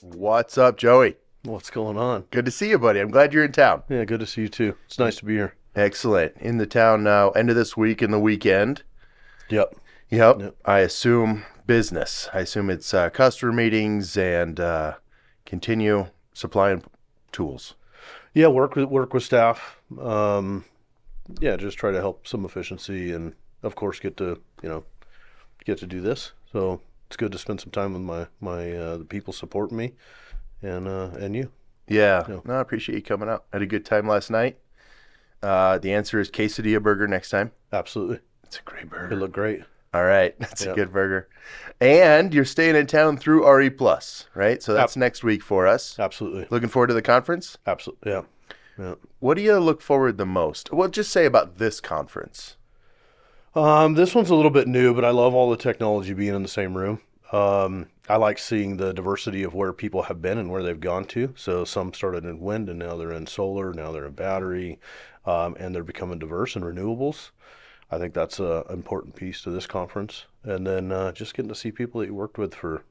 What's up, Joey? What's going on? Good to see you, buddy. I'm glad you're in town. Yeah, good to see you too. It's nice to be here. Excellent. In the town now, end of this week and the weekend. Yep. Yep. I assume business. I assume it's customer meetings and continue supplying tools. Yeah, work with staff. Just try to help some efficiency, and of course get to do this. So it's good to spend some time with the people supporting me, and you. Yeah. No, I appreciate you coming out. Had a good time last night. The answer is quesadilla burger next time. Absolutely. It's a great burger. It looked great. All right. That's a good burger. And you're staying in town through RE Plus, right? So that's next week for us. Absolutely. Looking forward to the conference? Absolutely. Yeah. What do you look forward the most? Well, just say about this conference. This one's a little bit new, but I love all the technology being in the same room. I like seeing the diversity of where people have been and where they've gone to. So some started in wind and now they're in solar, now they're in battery, and they're becoming diverse in renewables. I think that's an important piece to this conference. And then just getting to see people that you worked with for,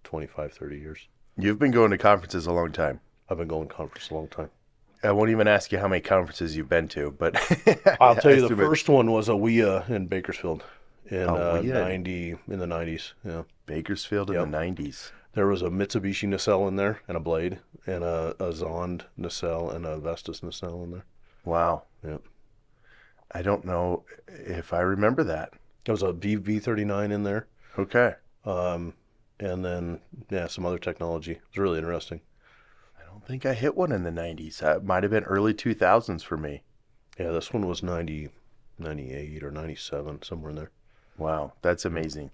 25, 30 years. You've been going to conferences a long time. I've been going to conferences a long time. I won't even ask you how many conferences you've been to, but I'll tell you the first one was a WIA in Bakersfield in the 90s. Yeah. Bakersfield in the 90s. There was a Mitsubishi nacelle in there and a blade, and a Zond nacelle and a Vestas nacelle in there. Wow. Yeah. I don't know if I remember that. There was a V39 in there. Okay. And then, some other technology. It was really interesting. I don't think I hit one in the 90s. That might have been early 2000s for me. Yeah, this one was 90, 98 or 97, somewhere in there. Wow, that's amazing.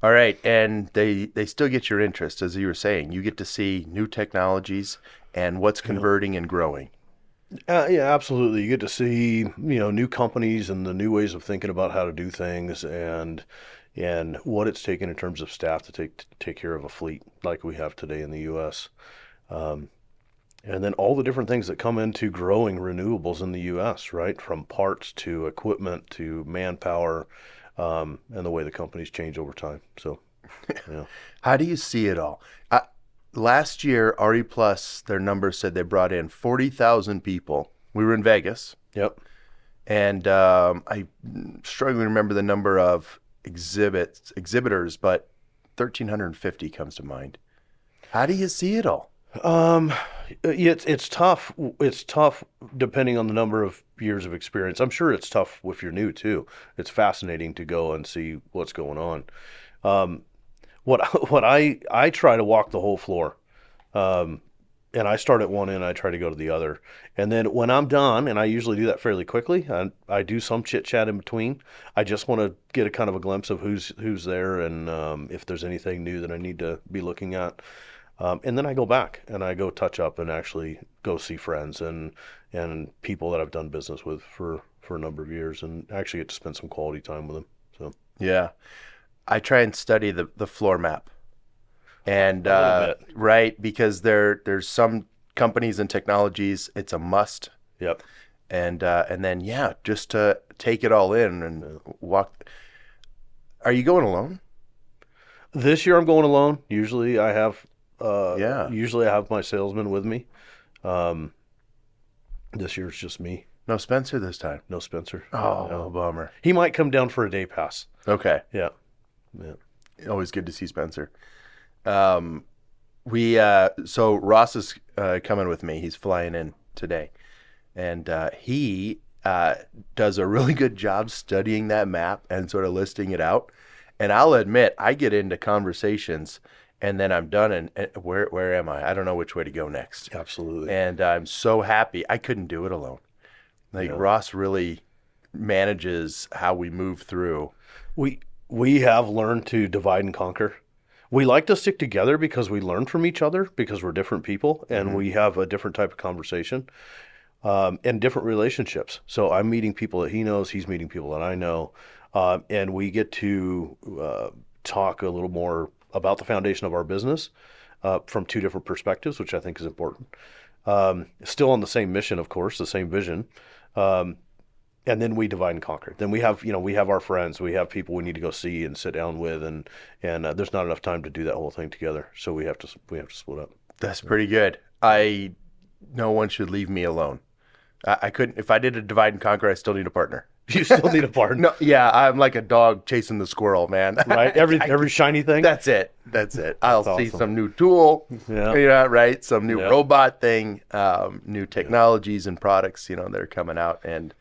All right, and they still get your interest, as you were saying. You get to see new technologies and what's converting and growing. Yeah, absolutely. You get to see, new companies and the new ways of thinking about how to do things, and what it's taken in terms of staff to take care of a fleet like we have today in the U.S. And then all the different things that come into growing renewables in the U.S., right? From parts to equipment to manpower, and the way the companies change over time. So, yeah. How do you see it all? Last year, RE Plus, their numbers said they brought in 40,000 people. We were in Vegas. Yep. And I'm struggling to remember the number of exhibitors, but 1,350 comes to mind. How do you see it all? It's tough. It's tough depending on the number of years of experience. I'm sure it's tough if you're new too. It's fascinating to go and see what's going on. What I try to walk the whole floor. And I start at one end, I try to go to the other. And then when I'm done, and I usually do that fairly quickly, I do some chit chat in between. I just want to get a kind of a glimpse of who's there, and if there's anything new that I need to be looking at. And then I go back and I go touch up and actually go see friends and people that I've done business with for a number of years, and actually get to spend some quality time with them. So yeah, I try and study the floor map. And right, because there's some companies and technologies it's a must. Yep. And then just to take it all in and walk. Are you going alone? This year I'm going alone. Usually I have my salesman with me. This year it's just me. No Spencer this time. No Spencer. Oh, no. Bummer. He might come down for a day pass. Okay. Yeah. Always good to see Spencer. So Ross is coming with me. He's flying in today, and he does a really good job studying that map and sort of listing it out. And I'll admit, I get into conversations, and then I'm done. And where am I? I don't know which way to go next. Absolutely. And I'm so happy. I couldn't do it alone. Ross really manages how we move through. We have learned to divide and conquer. We like to stick together because we learn from each other, because we're different people and we have a different type of conversation, and different relationships. So I'm meeting people that he knows, he's meeting people that I know, and we get to talk a little more about the foundation of our business from two different perspectives, which I think is important. Still on the same mission, of course, the same vision. and then we divide and conquer. Then we have, we have our friends, we have people we need to go see and sit down with, and there's not enough time to do that whole thing together. So we have to split up. That's pretty good. No one should leave me alone. I couldn't, if I did a divide and conquer, I still need a partner. You still need a partner. No, yeah, I'm like a dog chasing the squirrel, man. Right? Every shiny thing. That's it. I'll see some new tool. Yeah. Right. Some new robot thing, new technologies and products, that are coming out, and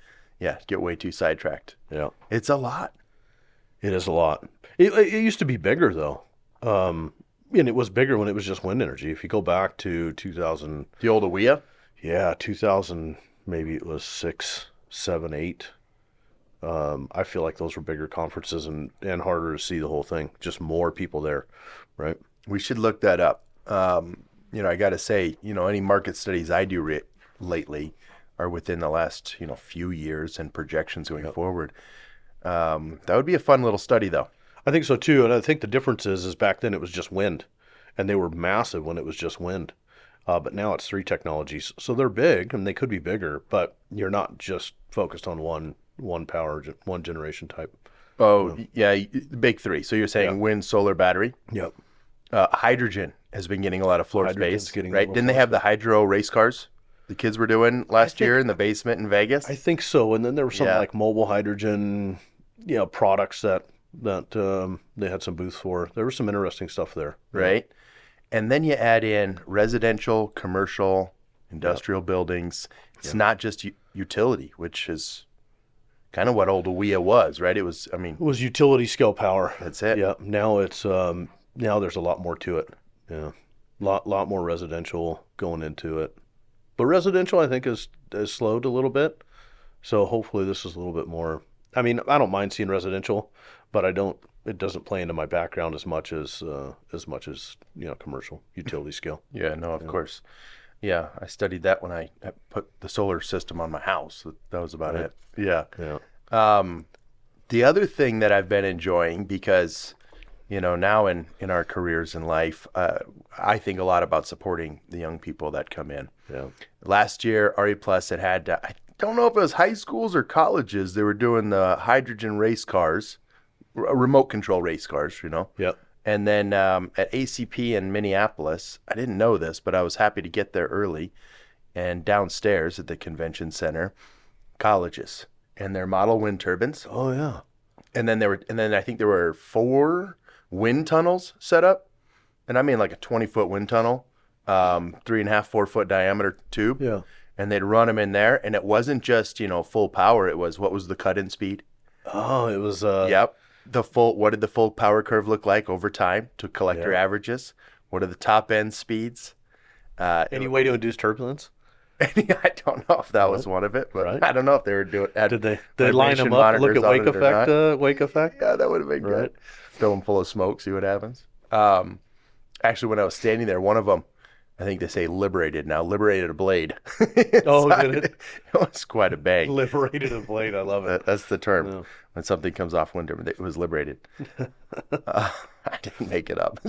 get way too sidetracked. Yeah. It's a lot. It is a lot. It used to be bigger though. And it was bigger when it was just wind energy. If you go back to 2000, The old AWIA? yeah, 2000, maybe it was 6, 7, 8. I feel like those were bigger conferences and harder to see the whole thing. Just more people there, right? We should look that up. I got to say, any market studies I do lately are within the last, few years and projections going forward. That would be a fun little study, though. I think so too, and I think the difference is back then it was just wind, and they were massive when it was just wind. But now it's 3 technologies, so they're big, and they could be bigger, but you're not just focused on one power, one generation type. Oh, yeah, the big 3. So you're saying wind, solar, battery. Yep. Hydrogen has been getting a lot of floor Hydrogen's space, getting a right? little Didn't they floor have the hydro race cars the kids were doing last year in the basement in Vegas? I think so, and then there was something like mobile hydrogen, products that they had some booths for. There was some interesting stuff there. Right. And then you add in residential, commercial, industrial buildings. It's not just utility, which is kind of what old AWIA was, right? It was utility scale power. That's it. Yeah. Now it's now there's a lot more to it. Yeah. Lot more residential going into it. But residential I think is slowed a little bit. So hopefully this is a little bit more. I mean, I don't mind seeing residential, but it doesn't play into my background as much as commercial utility scale. Yeah, no, of course. Yeah, I studied that when I put the solar system on my house. That was about it. Yeah. Yeah. The other thing that I've been enjoying, because now in our careers in life, I think a lot about supporting the young people that come in. Yeah. Last year, RE Plus had I don't know if it was high schools or colleges. They were doing the hydrogen race cars, remote control race cars, Yep. And then at ACP in Minneapolis, I didn't know this, but I was happy to get there early. And downstairs at the convention center, colleges and their model wind turbines. Oh yeah. And then I think there were 4 wind tunnels set up, and I mean like a 20-foot wind tunnel, 3.5, 4-foot diameter tube. Yeah. And they'd run them in there, and it wasn't just full power. It was, what was the cut-in speed? Oh, it was. Yep. What did the full power curve look like over time to collector averages? What are the top end speeds? Any way to induce turbulence? I don't know if that was one of it, but I don't know if they were doing. Did they line them up and look at wake effect? Wake effect? Yeah, that would have been good. Fill them full of smoke, see what happens. Actually, when I was standing there, one of them, I think they say liberated a blade. Oh, did it? It was quite a bang. Liberated a blade. I love it. That's the term. Yeah. When something comes off wind turbine, it was liberated. I didn't make it up.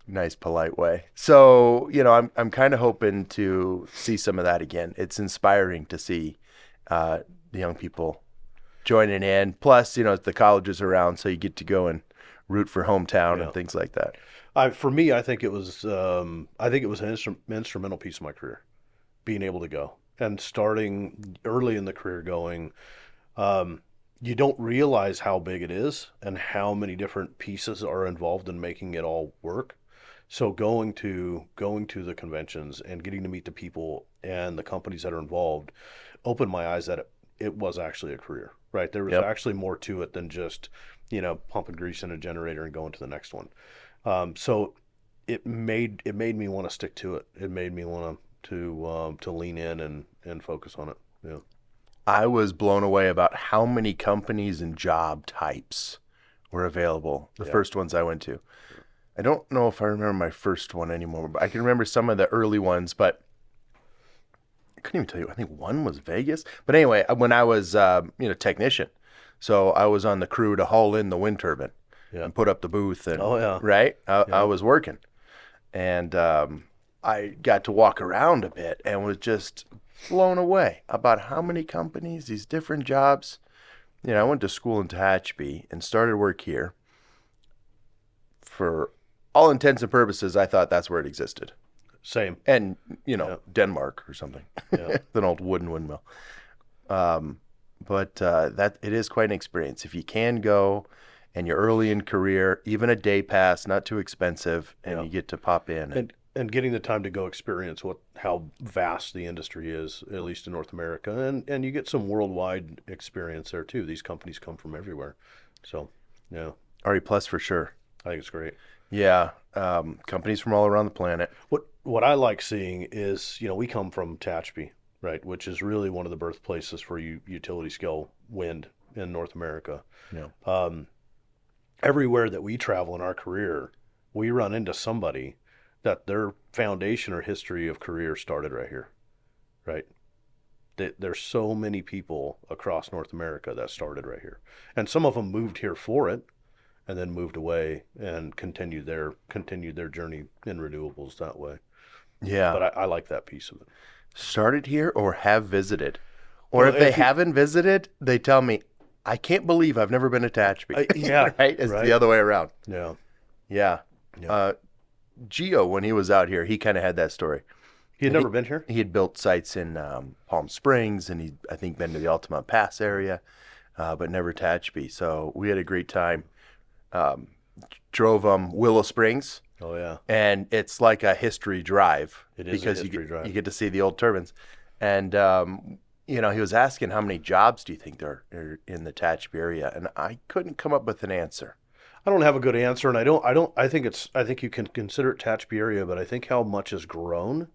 Nice, polite way. So, I'm kind of hoping to see some of that again. It's inspiring to see the young people joining in. Plus, the colleges around, so you get to go and root for hometown and things like that. For me, I think it was an instrumental piece of my career, being able to go and starting early in the career going. You don't realize how big it is and how many different pieces are involved in making it all work. So going to the conventions and getting to meet the people and the companies that are involved opened my eyes that it was actually a career, right? There was actually more to it than just, pumping grease in a generator and going to the next one. So it made me want to stick to it. It made me want to lean in and focus on it. Yeah. I was blown away about how many companies and job types were available. The first ones I went to. I don't know if I remember my first one anymore, but I can remember some of the early ones, but I couldn't even tell you. I think one was Vegas. But anyway, when I was, technician, so I was on the crew to haul in the wind turbine and put up the booth. And, right? I was working. And I got to walk around a bit and was just blown away about how many companies, these different jobs. I went to school in Tehachapi and started work here. For all intents and purposes, I thought that's where it existed. Same. And, Yeah. Denmark or something. Yeah. An old wooden windmill. But that it is quite an experience. If you can go and you're early in career, even a day pass, not too expensive, and Yeah. you get to pop in. And getting the time to go experience how vast the industry is, at least in North America, and you get some worldwide experience there too. These companies come from everywhere, so yeah, RE Plus for sure. I think it's great. Yeah, companies from all around the planet. What I like seeing is, we come from Tehachapi, right, which is really one of the birthplaces for utility scale wind in North America. Yeah. Everywhere that we travel in our career, we run into somebody that their foundation or history of career started right here, right? There's so many people across North America that started right here, and some of them moved here for it, and then moved away and continued their journey in renewables that way. Yeah. But I like that piece of it. Started here or have visited. Or Well, if they if you- haven't visited, they tell me, I can't believe I've never been attached. Yeah, Right? It's right. the other way around. Yeah, Yeah. Yeah. Gio, when he was out here, he kind of had that story. he had never been here. He had built sites in Palm Springs, and he, I think, been to the Altamont Pass area, but never Tehachapi. So we had a great time. Drove Willow Springs, Oh yeah, and it's like a history drive. It is a because history drive. you get to see the old turbines. And, he was asking how many jobs do you think there are in the Tehachapi area? And I couldn't come up with an answer. I don't have a good answer, and I think you can consider it Tehachapi area, but I think how much has grown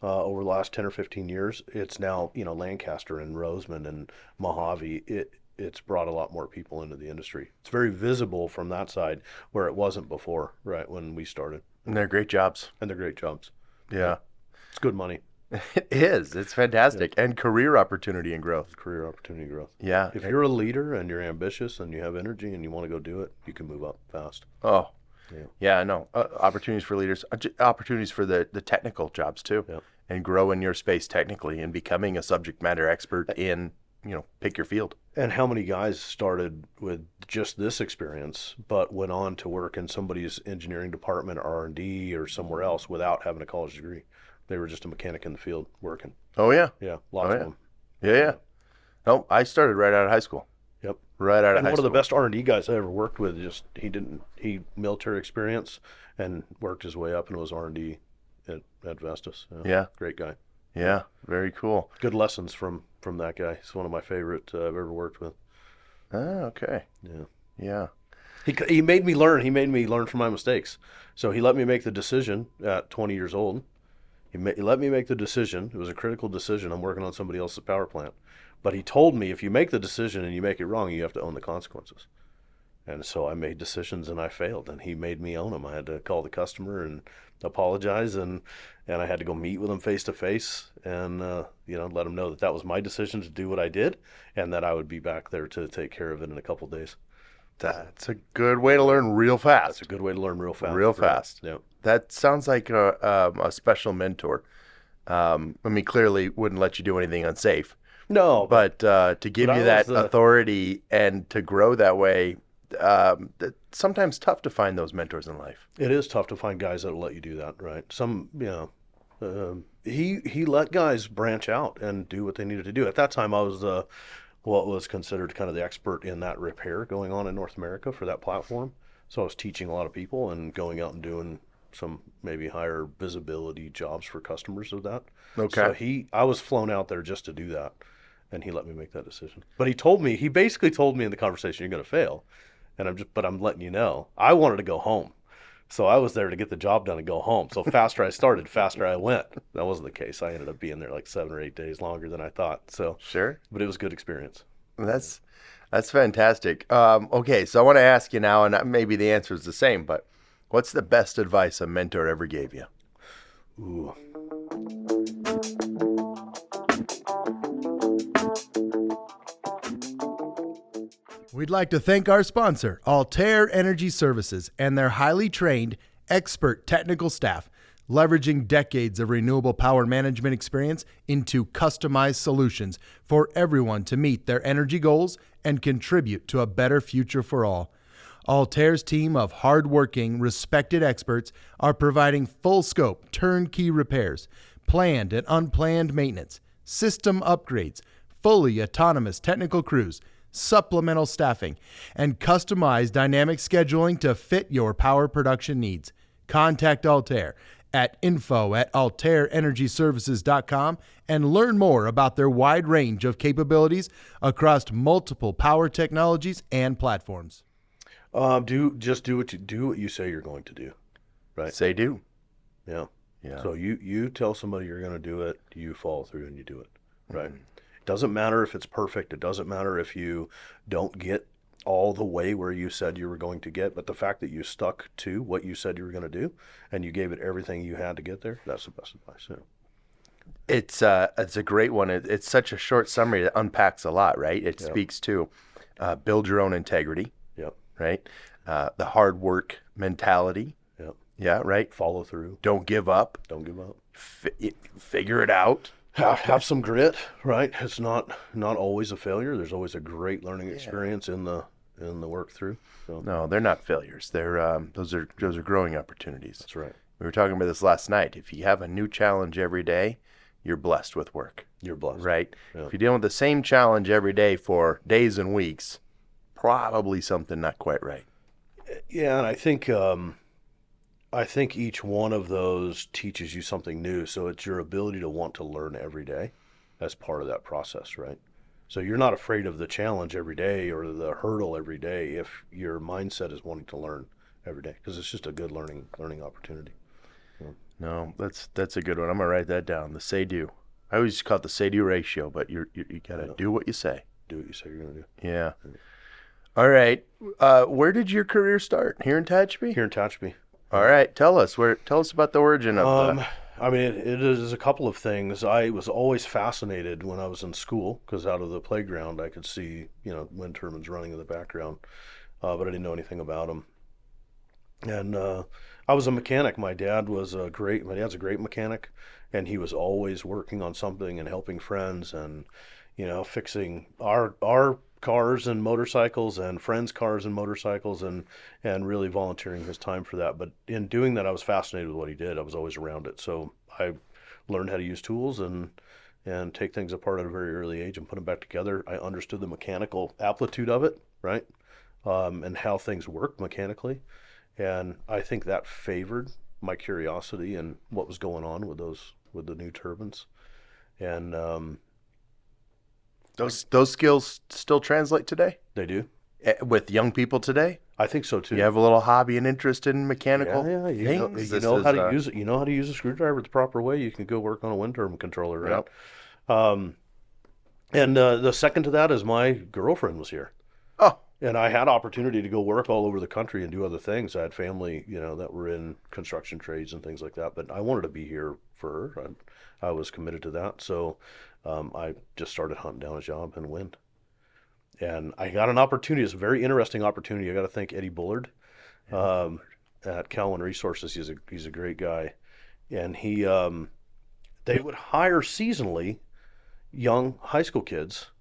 over the last 10 or 15 years. It's now, Lancaster and Roseman and Mojave. It's brought a lot more people into the industry. It's very visible from that side where it wasn't before, right, when we started. And they're great jobs. And they're great jobs. Yeah. It's good money, It is. It's fantastic. And career opportunity and growth. career opportunity growth. Yeah. If you're a leader and you're ambitious and you have energy and you want to go do it, you can move up fast. Oh, Yeah. yeah, no. Opportunities for leaders, opportunities for the technical jobs too, Yeah. and grow in your space technically and becoming a subject matter expert in, pick your field. And how many guys started with just this experience, but went on to work in somebody's engineering department, R&D, or somewhere else without having a college degree? They were just a mechanic in the field working. Oh, yeah. Yeah, lots Oh, of yeah. them. Yeah. No, I started right out of high school. Yep. Right out of And high one of school. the best R&D guys I ever worked with, he military experience and worked his way up and was R&D at Vestas. Yeah. Great guy. Yeah. Very cool. Good lessons from that guy. He's one of my favorite I've ever worked with. Oh, okay. Yeah. Yeah. He made me learn. He made me learn from my mistakes. So he let me make the decision at 20 years old. He let me make the decision. It was a critical decision. I'm working on somebody else's power plant. But he told me if you make the decision and you make it wrong, you have to own the consequences. And so I made decisions and I failed, and he made me own them. I had to call the customer and apologize, and I had to go meet with him face to face and let him know that was my decision to do what I did, and that I would be back there to take care of it in a couple of days. That's a good way to learn real fast. That's a good way to learn real fast. Real fast. Yeah. That sounds like a special mentor. Clearly wouldn't let you do anything unsafe. No, But to give But you I that was the- authority and to grow that way, it's sometimes tough to find those mentors in life. it is tough to find guys that'll let you do that, right? He let guys branch out and do what they needed to do. At that time, I was what was considered kind of the expert in that repair going on in North America for that platform. So I was teaching a lot of people and going out and doing some maybe higher visibility jobs for customers of that. Okay. So I was flown out there just to do that, and he let me make that decision. But he basically told me in the conversation, "You're going to fail," and I'm letting you know. I wanted to go home. So I was there to get the job done and go home. So faster I started, faster I went. That wasn't the case. I ended up being there like 7 or 8 days longer than I thought. So, Sure. but it was a good experience. That's fantastic. Okay, so I want to ask you now, and maybe the answer is the same, but what's the best advice a mentor ever gave you? Ooh. We'd like to thank our sponsor, Altair Energy Services, and their highly trained, expert technical staff. leveraging decades of renewable power management experience into customized solutions for everyone to meet their energy goals and contribute to a better future for all. Altair's team of hardworking, respected experts are providing full-scope, turnkey repairs, planned and unplanned maintenance, system upgrades, fully autonomous technical crews, supplemental staffing, and customized dynamic scheduling to fit your power production needs. Contact Altair at info@altairenergyservices.com and learn more about their wide range of capabilities across multiple power technologies and platforms. Do what you say you're going to do, right? Say do. Yeah. Yeah. So you tell somebody you're going to do it, you follow through and you do it, right? It doesn't matter if it's perfect. It doesn't matter if you don't get all the way where you said you were going to get, but the fact that you stuck to what you said you were going to do and you gave it everything you had to get there, that's the best advice. Yeah. It's a great one. It's such a short summary that unpacks a lot, right? It speaks to build your own integrity, Yep. right? The hard work mentality. Yep. Yeah, right? Follow through. Don't give up. Don't give up. Figure it out. Have some grit, right? It's not always a failure. There's always a great learning experience in the work through. So. No, they're not failures. They're those are growing opportunities. That's right. We were talking about this last night. If you have a new challenge every day, you're blessed with work. You're blessed. Right? Yeah. If you're dealing with the same challenge every day for days and weeks, probably something not quite right. Yeah, and I think each one of those teaches you something new. So it's your ability to want to learn every day as part of that process, right? So you're not afraid of the challenge every day or the hurdle every day if your mindset is wanting to learn every day, because it's just a good learning opportunity. Yeah. No, that's a good one. I'm gonna write that down. The say do. I always call it the say do ratio, but you gotta do what you say. Do what you say you're gonna do. Yeah. All right. Where did your career start? Here in Tehachapi? Here in Tehachapi. All right. Tell us about the origin of I mean, it is a couple of things. I was always fascinated when I was in school, because out of the playground I could see, wind turbines running in the background, but I didn't know anything about them. And I was a mechanic. My dad's a great mechanic, and he was always working on something and helping friends and, fixing our cars and motorcycles and friends' cars and motorcycles, and really volunteering his time for that. But in doing that, I was fascinated with what he did. I was always around it. So I learned how to use tools and take things apart at a very early age and put them back together. I understood the mechanical aptitude of it, right? And how things work mechanically. And I think that favored my curiosity and what was going on with the new turbines. And those skills still translate today they do with young people today. I think so too. You have a little hobby and interest in mechanical Yeah, things. you know how to use it. You know how to use a screwdriver the proper way. You can go work on a wind turbine controller, right? Yep. And the second to that is my girlfriend was here. Oh, And I had opportunity to go work all over the country and do other things. I had family, that were in construction trades and things like that. But I wanted to be here for her. I was committed to that. So I just started hunting down a job in wind. And I got an opportunity. It's a very interesting opportunity. I got to thank Eddie Bullard at Calvin Resources. He's a great guy. And they would hire seasonally young high school kids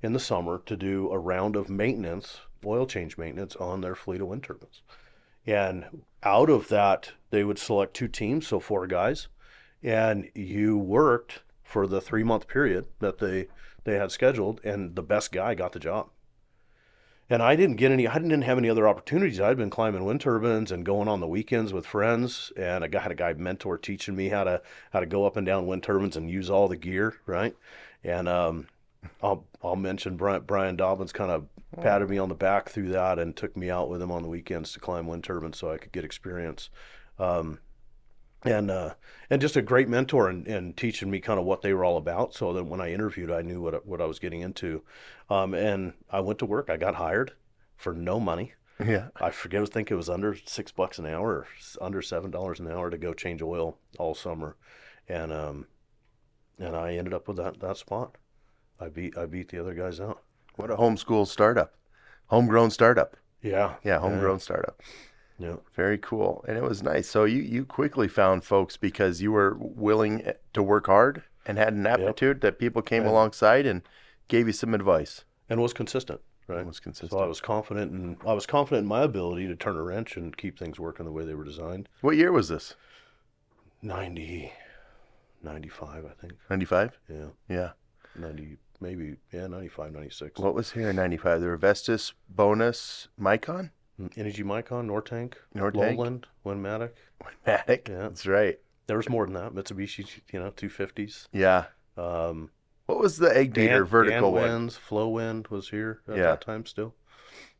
in the summer to do a round of maintenance, oil change maintenance on their fleet of wind turbines. And out of that, they would select 2 teams, so 4 guys, and you worked for the 3-month period that they had scheduled, and the best guy got the job. And I didn't have any other opportunities. I'd been climbing wind turbines and going on the weekends with friends, and I had a guy mentor teaching me how to go up and down wind turbines and use all the gear, right? And I'll mention Brian Dobbins kind of patted me on the back through that and took me out with him on the weekends to climb wind turbines so I could get experience. And just a great mentor and teaching me kind of what they were all about. So that when I interviewed, I knew what I was getting into. And I went to work. I got hired for no money. yeah. I think it was under $6 an hour, or under $7 an hour to go change oil all summer. And I ended up with that spot. I beat the other guys out. What a homegrown startup. Yeah. Yeah, homegrown startup. Yeah. Very cool. And it was nice. So you quickly found folks because you were willing to work hard and had an Yep. aptitude that people came And alongside and gave you some advice. and was consistent, It right? was consistent. So I was confident in my ability to turn a wrench and keep things working the way they were designed. What year was this? 90, 95, I think. 95? Yeah. Yeah. 90, maybe, yeah, 95, 96. What was here in 95? There were Vestas, Bonus, Micon, Energy Micon, Nortank, Nortank, Lowland, Winmatic. Matic. Yeah. That's right. There was more than that. Mitsubishi, 250s. Yeah. Um, What was the egg beater vertical one? Winds, Flowwind was here at Yeah. that time still.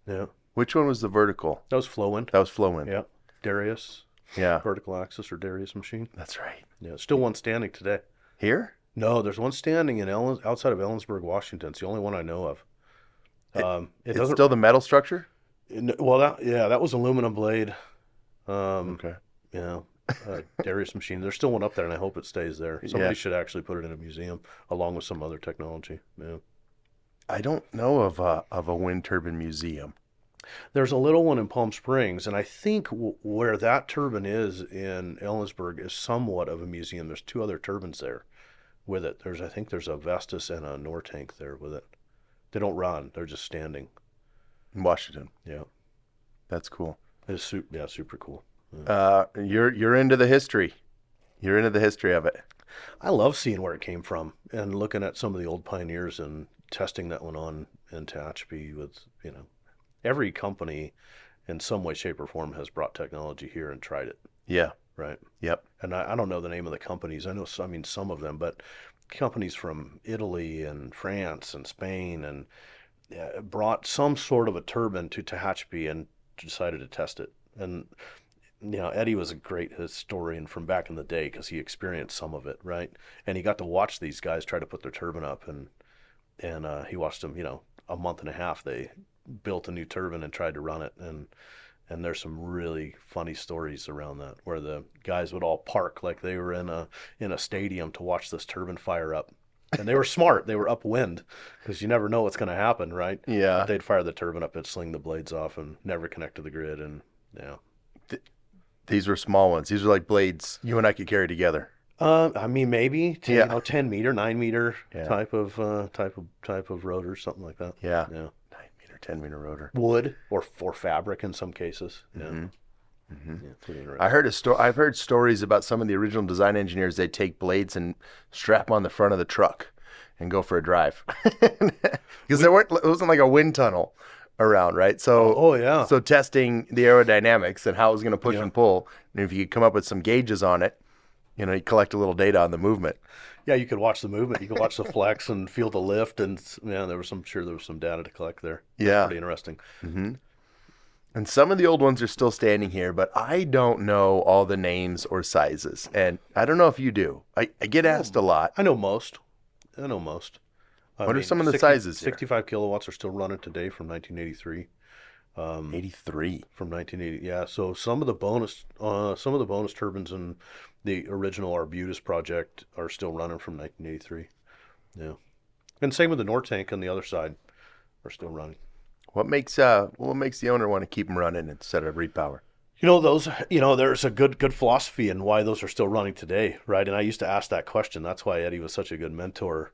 Yeah. Which one was the vertical? That was Flowwind. That was Flowwind. Yeah. Darius, Yeah. vertical axis or Darius machine. That's right. Yeah. Still one standing today. Here? No, there's one standing in outside of Ellensburg, Washington. It's the only one I know of. It It's doesn't. still the metal structure? Well, that was aluminum blade. Okay. Yeah, Darius machine. There's still one up there, and I hope it stays there. Somebody Yeah. should actually put it in a museum along with some other technology. Yeah. I don't know of a wind turbine museum. There's a little one in Palm Springs, and I think where that turbine is in Ellensburg is somewhat of a museum. There's two other turbines there with it. I think there's a Vestas and a Nortank there with it. They don't run; they're just standing. In Washington. Yeah, That's cool. it's super cool. You're into the history. You're into the history of it. I love seeing where it came from and looking at some of the old pioneers and testing that went on in Tehachapi with, every company in some way, shape, or form has brought technology here and tried it, Yeah. right? Yep. And I don't know the name of the companies. I mean, some of them, but companies from Italy and France and Spain and brought some sort of a turbine to Tehachapi and decided to test it. And Eddie was a great historian from back in the day because he experienced some of it, right? And he got to watch these guys try to put their turbine up, and he watched them. A month and a half they built a new turbine and tried to run it, and there's some really funny stories around that where the guys would all park like they were in a stadium to watch this turbine fire up. And they were smart. They were upwind because you never know what's going to happen, right? Yeah. But they'd fire the turbine up and sling the blades off and never connect to the grid, and yeah. These were small ones. These were like blades you and I could carry together. I mean, maybe 10 meter, 9 meter Yeah. type of rotor, something like that. Yeah. Yeah. 9-meter, 10-meter rotor. Wood or fabric in some cases. Yeah. Mm-hmm. Yeah, pretty interesting. I've heard stories about some of the original design engineers. They'd take blades and strap them on the front of the truck and go for a drive because it wasn't like a wind tunnel around, right? So, Oh, yeah. So testing the aerodynamics and how it was going to push Yeah. and pull, and if you could come up with some gauges on it, you collect a little data on the movement. Yeah, you could watch the movement. You could watch the flex and feel the lift, and there was some data to collect there. Yeah. Pretty interesting. And some of the old ones are still standing here, but I don't know all the names or sizes. And I don't know if you do. I get asked a lot. I know most. I What are some of the 60 sizes here? 65 kilowatts are still running today from 1983. 83. From 1980, yeah. So some of the bonus turbines in the original Arbutus project are still running from 1983. Yeah, and same with the Nortank on the other side are still running. What makes the owner want to keep them running instead of repower? There's a good philosophy in why those are still running today, right? And I used to ask that question. That's why Eddie was such a good mentor.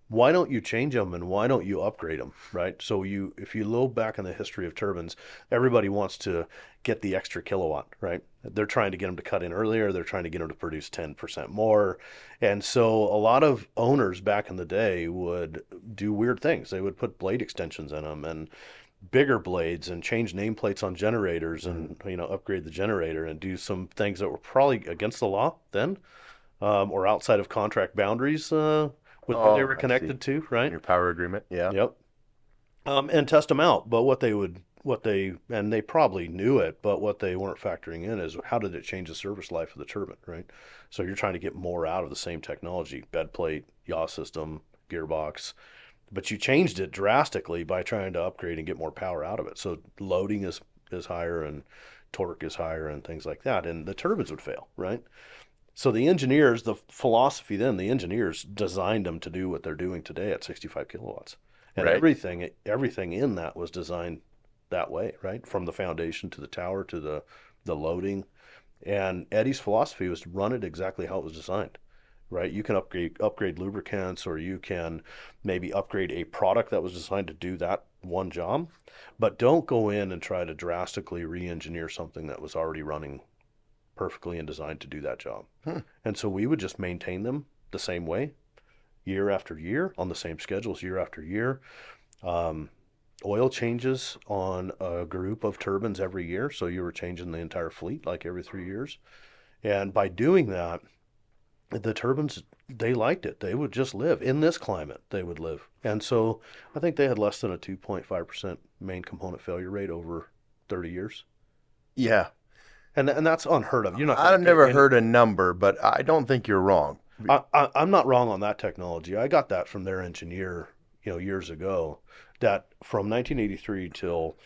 Why don't you change them and why don't you upgrade them, right? So if you look back in the history of turbines, everybody wants to get the extra kilowatt, right? They're trying to get them to cut in earlier. They're trying to get them to produce 10% more. And so a lot of owners back in the day would do weird things. They would put blade extensions in them and bigger blades and change nameplates on generators and, upgrade the generator and do some things that were probably against the law then, or outside of contract boundaries, with what they were connected to, right? Your power agreement, yeah. Yep. And test them out. But and they probably knew it, but what they weren't factoring in is how did it change the service life of the turbine, right? So you're trying to get more out of the same technology, bed plate, yaw system, gearbox, but you changed it drastically by trying to upgrade and get more power out of it. So loading is higher and torque is higher and things like that. And the turbines would fail, right? So the engineers designed them to do what they're doing today at 65 kilowatts. And Right. everything in that was designed that way, right? From the foundation to the tower to the loading. And Eddie's philosophy was to run it exactly how it was designed, right? You can upgrade lubricants, or you can maybe upgrade a product that was designed to do that one job, but don't go in and try to drastically re-engineer something that was already running perfectly and designed to do that job. And so we would just maintain them the same way, year after year, on the same schedules year after year. Oil changes on a group of turbines every year, so you were changing the entire fleet like every 3 years. And by doing that, the turbines, they liked it. They would just live in this climate. They would live. And so I think they had less than a 2.5% main component failure rate over 30 years. Yeah. And that's unheard of. You're not. I've never heard a number, but I don't think you're wrong. I'm not wrong on that technology. I got that from their engineer, years ago. That from 1983 till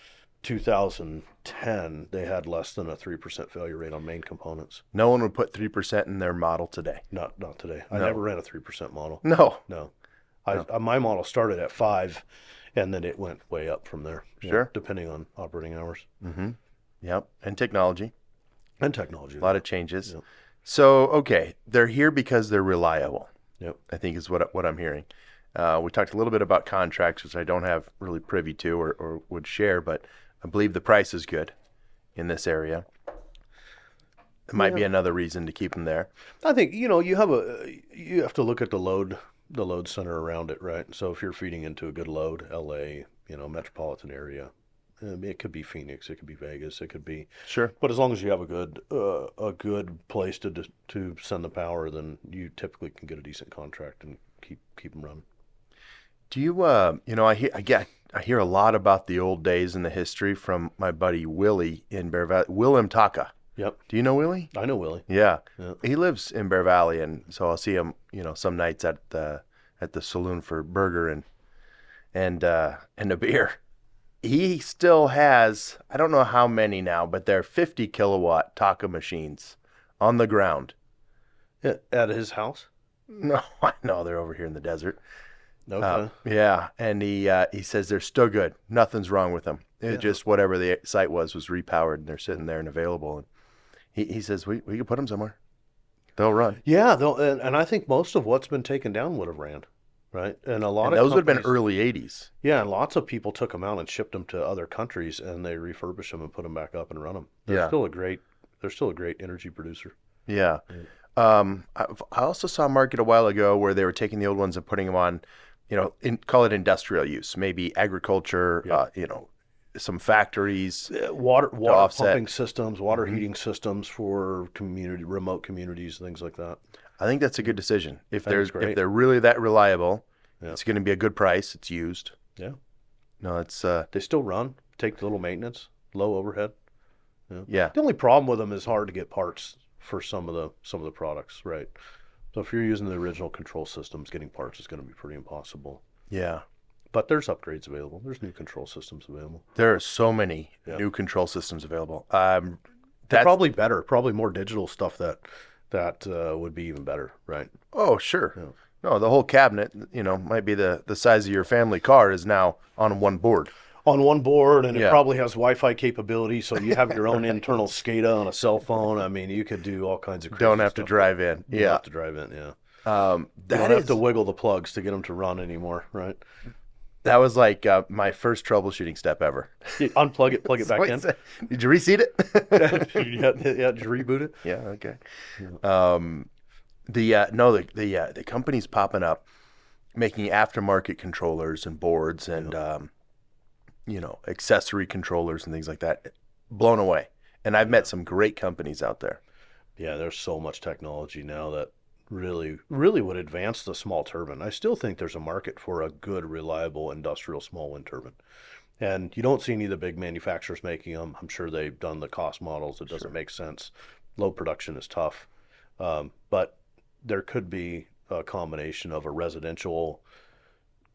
2010, they had less than a 3% failure rate on main components. No one would put 3% in their model today. Not today. I No. never ran a 3% model. No. No. My model started at 5, and then it went way up from there. Sure. Depending on operating hours. Mm-hmm. Yep. And technology. And technology. A lot of changes. Yep. So, okay, they're here because they're reliable. Yep. I think is what I'm hearing. We talked a little bit about contracts, which I don't have really privy to or would share, but I believe the price is good in this area. It might be another reason to keep them there. I think you have to look at the load center around it, right? So if you're feeding into a good load, LA, metropolitan area, it could be Phoenix, it could be Vegas, it could be Sure. But as long as you have a good place to send the power, then you typically can get a decent contract and keep them running. Do you I hear a lot about the old days and the history from my buddy Willie in Bear Valley, Willem Taka. Yep, Do you know Willie? I know Willie. Yeah. Yeah. He lives in Bear Valley, and so I'll see him, some nights at the saloon for burger and a beer. He still has, I don't know how many now, but they're 50 kilowatt Taka machines on the ground. At his house. No, I know they're over here in the desert. Okay. Yeah, and he says they're still good. Nothing's wrong with them. It just whatever the site was repowered, and they're sitting there and available. And he says we could put them somewhere. They'll run. Yeah, and I think most of what's been taken down would have ran, right? And a lot And of those would have been companies- early 80s. Yeah, and lots of people took them out and shipped them to other countries, and they refurbished them and put them back up and run them. They're still a great energy producer. Yeah. I also saw a market a while ago where they were taking the old ones and putting them on, call it industrial use, maybe agriculture, some factories. Water offset. pumping systems, water heating systems for remote communities, things like that. I think that's a good decision. If That's great. they're really that reliable, Yeah. it's going to be a good price. It's used. Yeah, No, it's they still run. Take little maintenance, low overhead. yeah. The only problem with them is hard to get parts for some of the products, right? So if you're using the original control systems, getting parts is going to be pretty impossible. Yeah. But there's upgrades available. There's new control systems available. There are so many Yeah. new control systems available. They're That's probably better, probably more digital stuff that would be even better, right? Oh, sure. Yeah. No, the whole cabinet, might be the size of your family car is now on one board. On one board, and Yeah. it probably has Wi-Fi capability, so you have your own internal SCADA on a cell phone. I mean, you could do all kinds of crazy Don't have to stuff. drive in. You don't Yeah. have to drive in, yeah. You That don't have is, to wiggle the plugs to get them to run anymore, right? that was like my first troubleshooting step ever. You unplug it, plug it back Wait, in. Did you reseat it? Yeah, just reboot it. Yeah, okay. The company's popping up making aftermarket controllers and boards and accessory controllers and things like that. Blown away. And I've met some great companies out there. Yeah, there's so much technology now that really would advance the small turbine. I still think there's a market for a good, reliable industrial small wind turbine. And you don't see any of the big manufacturers making them. I'm sure they've done the cost models. It doesn't make sense. Low production is tough. But there could be a combination of a residential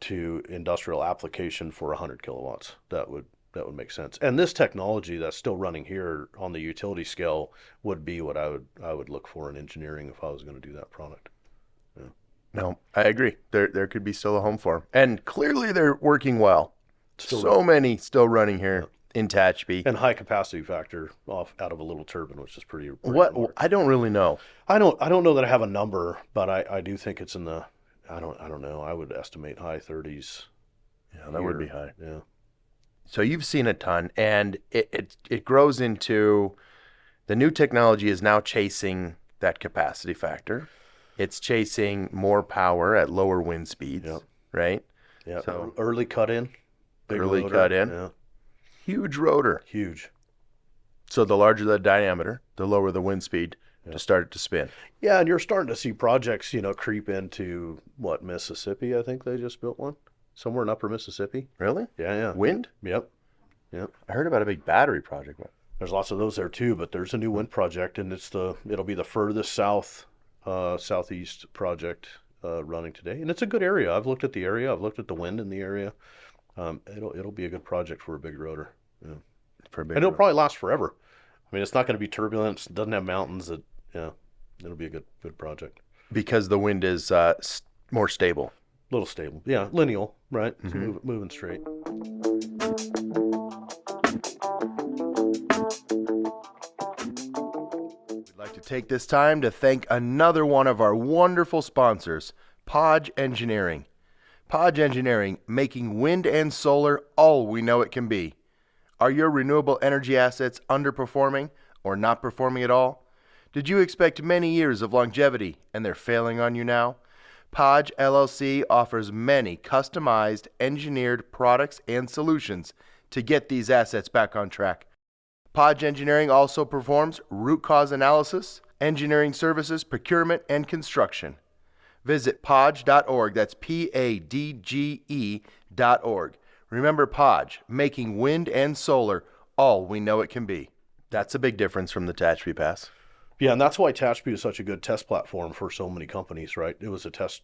to industrial application for 100 kilowatts. That would make sense. And this technology that's still running here on the utility scale would be what I would look for in engineering if I was going to do that product. No, I agree. There could be still a home for them. And clearly they're working well. Still So many still running here in Tehachapi. And high capacity factor off out of a little turbine, which is pretty What large. I don't really know. I don't know that I have a number, but I do think it's in the I don't know. I would estimate high 30s. Yeah, that would be high. Yeah. So you've seen a ton, and it grows into the new technology is now chasing that capacity factor. It's chasing more power at lower wind speeds, Yep. right? Yeah. So Early cut in. Big early rotor. cut in, Yeah. huge rotor. Huge. So the larger the diameter, the lower the wind speed to start it to spin. Yeah, and you're starting to see projects, creep into Mississippi. I think they just built one somewhere in Upper Mississippi. Really? Yeah. Wind? Yep. I heard about a big battery project. There's lots of those there too, but there's a new wind project, and it'll be the furthest southeast project running today, and it's a good area. I've looked at the area. I've looked at the wind in the area. It'll be a good project for a big rotor. Yeah. For a big And it'll rotor. probably last forever. I mean, it's not going to be turbulent. It doesn't have mountains. It'll be a good project. Because the wind is more stable. A little stable. Yeah, lineal, right? It's moving straight. We'd like to take this time to thank another one of our wonderful sponsors, Podge Engineering. Podge Engineering, making wind and solar all we know it can be. Are your renewable energy assets underperforming or not performing at all? Did you expect many years of longevity and they're failing on you now? Podge LLC offers many customized, engineered products and solutions to get these assets back on track. Podge Engineering also performs root cause analysis, engineering services, procurement, and construction. Visit podge.org. That's PADGE.org. Remember Podge, making wind and solar all we know it can be. That's a big difference from the Tehachapi Pass. Yeah, and that's why Tehachapi is such a good test platform for so many companies, right? It was a test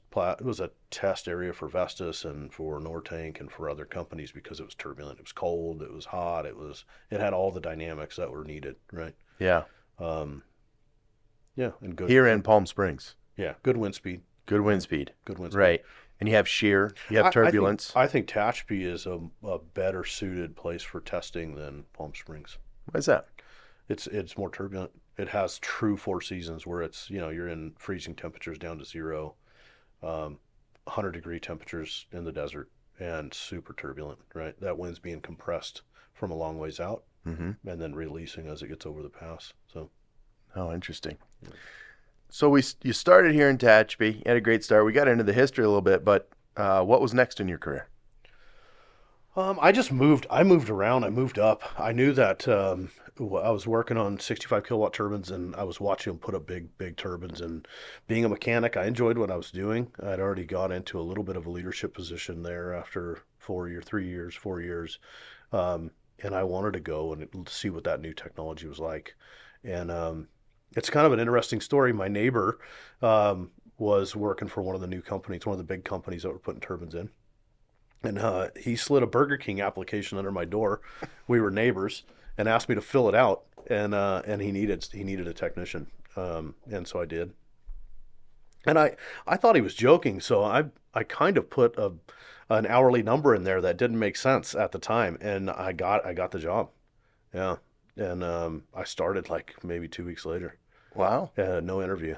area for Vestas and for Nortank and for other companies because it was turbulent, it was cold, it was hot, it had all the dynamics that were needed, right? Yeah. And good Here in Palm Springs. Yeah, good wind speed. Good wind speed. Good wind speed. Right. And you have shear, you have turbulence. I think Tehachapi is a better suited place for testing than Palm Springs. Why is that? It's more turbulent. It has true four seasons where it's, you're in freezing temperatures down to 0, 100-degree temperatures in the desert, and super turbulent, right? That wind's being compressed from a long ways out and then releasing as it gets over the pass. So, oh, interesting. So you started here in Tehachapi. You had a great start. We got into the history a little bit, but what was next in your career? I just moved. I moved around. I moved up. I knew that I was working on 65 kilowatt turbines, and I was watching them put up big turbines. And being a mechanic, I enjoyed what I was doing. I'd already got into a little bit of a leadership position there after 4 years. And I wanted to go and see what that new technology was like. And it's kind of an interesting story. My neighbor was working for one of the new companies, one of the big companies that were putting turbines in. And he slid a Burger King application under my door. We were neighbors, and asked me to fill it out. And he needed a technician, and so I did. And I thought he was joking, so I kind of put an hourly number in there that didn't make sense at the time, and I got the job. Yeah, and I started like maybe 2 weeks later. Wow. No interview.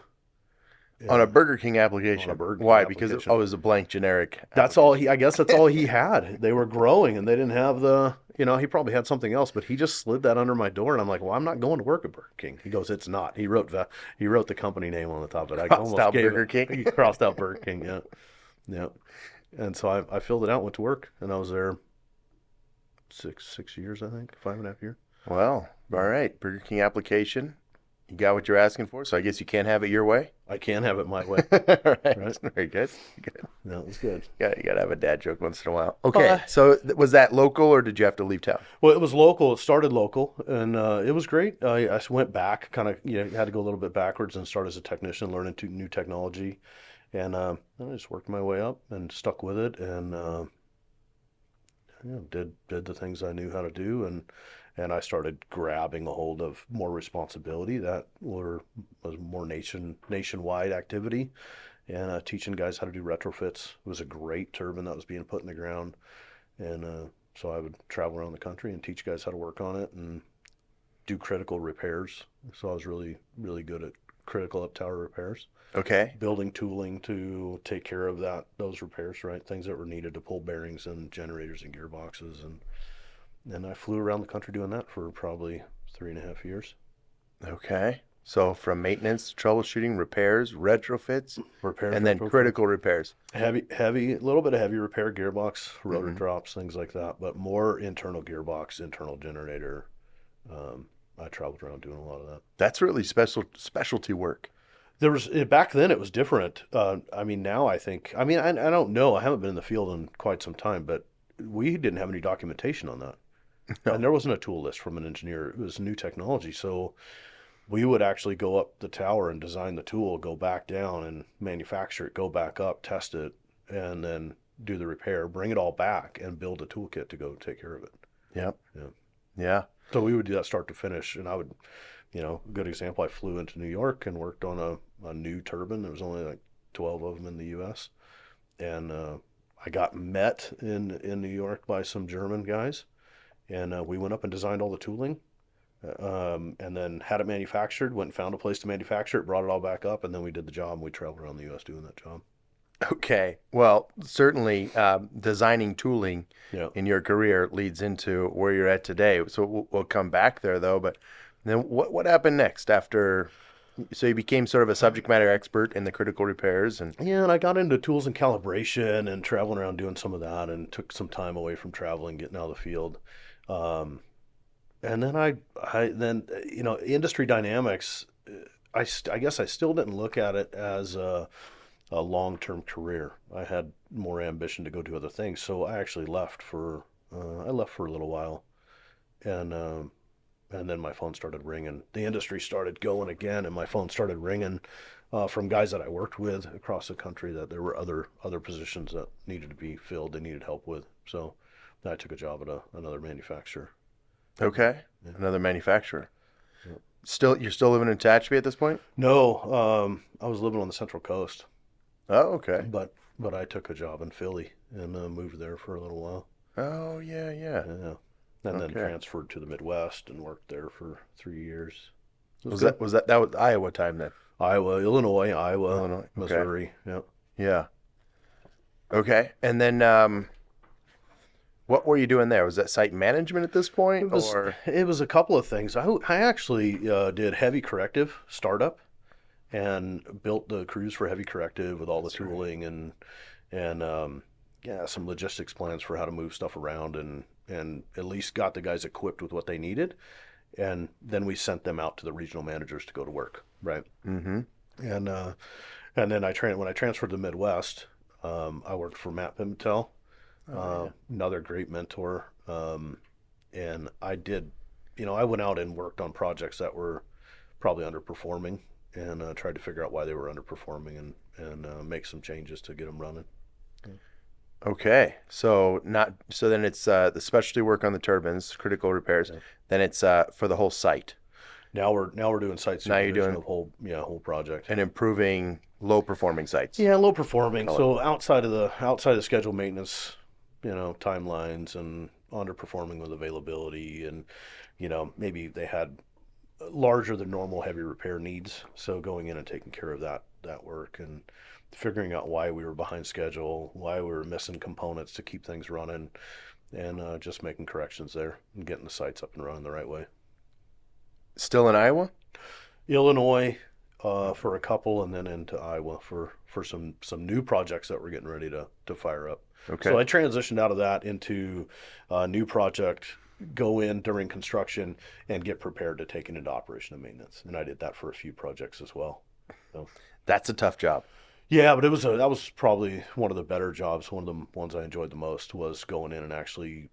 On a Burger King application. On a Burger King Why? application. Because it was a blank generic. That's all I guess that's all he had. They were growing and they didn't have he probably had something else, but he just slid that under my door, and I'm like, well, I'm not going to work at Burger King. He goes, it's not. He wrote the company name on the top of it. I Crossed out Burger King? He crossed out Burger King, yeah. Yeah. And so I filled it out, went to work, and I was there 6 years, I think, 5.5 years. Well, all right. Burger King application. You got what you're asking for, so I guess you can't have it your way. I can have it my way. All right. Very good. Good. No, it was good. Yeah, you got to have a dad joke once in a while. Okay, so was that local, or did you have to leave town? Well, it was local. It started local, and it was great. I went back, kind of, had to go a little bit backwards and start as a technician, learning new technology, and I just worked my way up and stuck with it, and did the things I knew how to do, and I started grabbing a hold of more responsibility that was more nationwide activity, and teaching guys how to do retrofits. It was a great turbine that was being put in the ground, and So I would travel around the country and teach guys how to work on it and do critical repairs. So I was really, really good at critical up tower repairs, Okay. building tooling to take care of those repairs, right? Things that were needed to pull bearings and generators and gearboxes. And I flew around the country doing that for probably 3.5 years. Okay. So from maintenance, troubleshooting, repairs, retrofits, Repairs, and then retrofit. critical repairs. Heavy, a little bit of heavy repair, gearbox, rotor drops, things like that, but more internal gearbox, internal generator. I traveled around doing a lot of that. That's really specialty work. There was back then it was different. I mean, now I think. I mean, I don't know. I haven't been in the field in quite some time, but we didn't have any documentation on that, No. and there wasn't a tool list from an engineer. It was new technology, so we would actually go up the tower and design the tool, go back down and manufacture it, go back up, test it, and then do the repair, bring it all back, and build a toolkit to go take care of it. Yep. Yeah. Yeah. So we would do that start to finish, and I would, a good example, I flew into New York and worked on a new turbine. There was only like 12 of them in the U.S., and I got met in New York by some German guys, and we went up and designed all the tooling, and then had it manufactured, went and found a place to manufacture it, brought it all back up, and then we did the job, and we traveled around the U.S. doing that job. Okay. Well, certainly designing tooling Yeah. in your career leads into where you're at today. So we'll come back there though. But then what happened next after? So you became sort of a subject matter expert in the critical repairs, and Yeah, and I got into tools and calibration and traveling around doing some of that, and took some time away from traveling, getting out of the field. And then industry dynamics. I guess I still didn't look at it as a long-term career. I had more ambition to go do other things, so I actually left for a little while, and then my phone started ringing. The industry started going again, and my phone started ringing from guys that I worked with across the country that there were other positions that needed to be filled. They needed help with, so I took a job at another manufacturer. okay, another manufacturer. You're still living in Tehachapi at this point? No, I was living on the Central Coast. Oh, okay. But I took a job in Philly and moved there for a little while. Oh, yeah. Yeah, and then Okay. transferred to the Midwest and worked there for 3 years. It Was good. that was Iowa time then? Illinois, Illinois, okay. Missouri? Yeah. Yeah. Okay. And then what were you doing there? Was that site management at this point, or? It was a couple of things. I actually did heavy corrective startup and built the crews for heavy corrective with all the tooling and some logistics plans for how to move stuff around and at least got the guys equipped with what they needed, and then we sent them out to the regional managers to go to work, right? Mm-hmm. And then when I transferred to the Midwest, I worked for Matt Pimentel, another great mentor, and I went out and worked on projects that were probably underperforming, and tried to figure out why they were underperforming and make some changes to get them running. Okay. So then it's the specialty work on the turbines, critical repairs. Yeah. Then it's for the whole site Now we're doing site Now you're supervision doing- of whole project. and improving low performing sites. Yeah, low performing. So outside of the scheduled maintenance, timelines, and underperforming with availability, and maybe they had larger than normal heavy repair needs. So going in and taking care of that work and figuring out why we were behind schedule, why we were missing components to keep things running, and just making corrections there and getting the sites up and running the right way. Still in Iowa? Illinois for a couple, and then into Iowa for some new projects that we're getting ready to fire up. Okay. So I transitioned out of that into a new project, go in during construction and get prepared to take it into operation and maintenance. And I did that for a few projects as well. So, That's a tough job. yeah, but that was probably one of the better jobs. One of the ones I enjoyed the most was going in and actually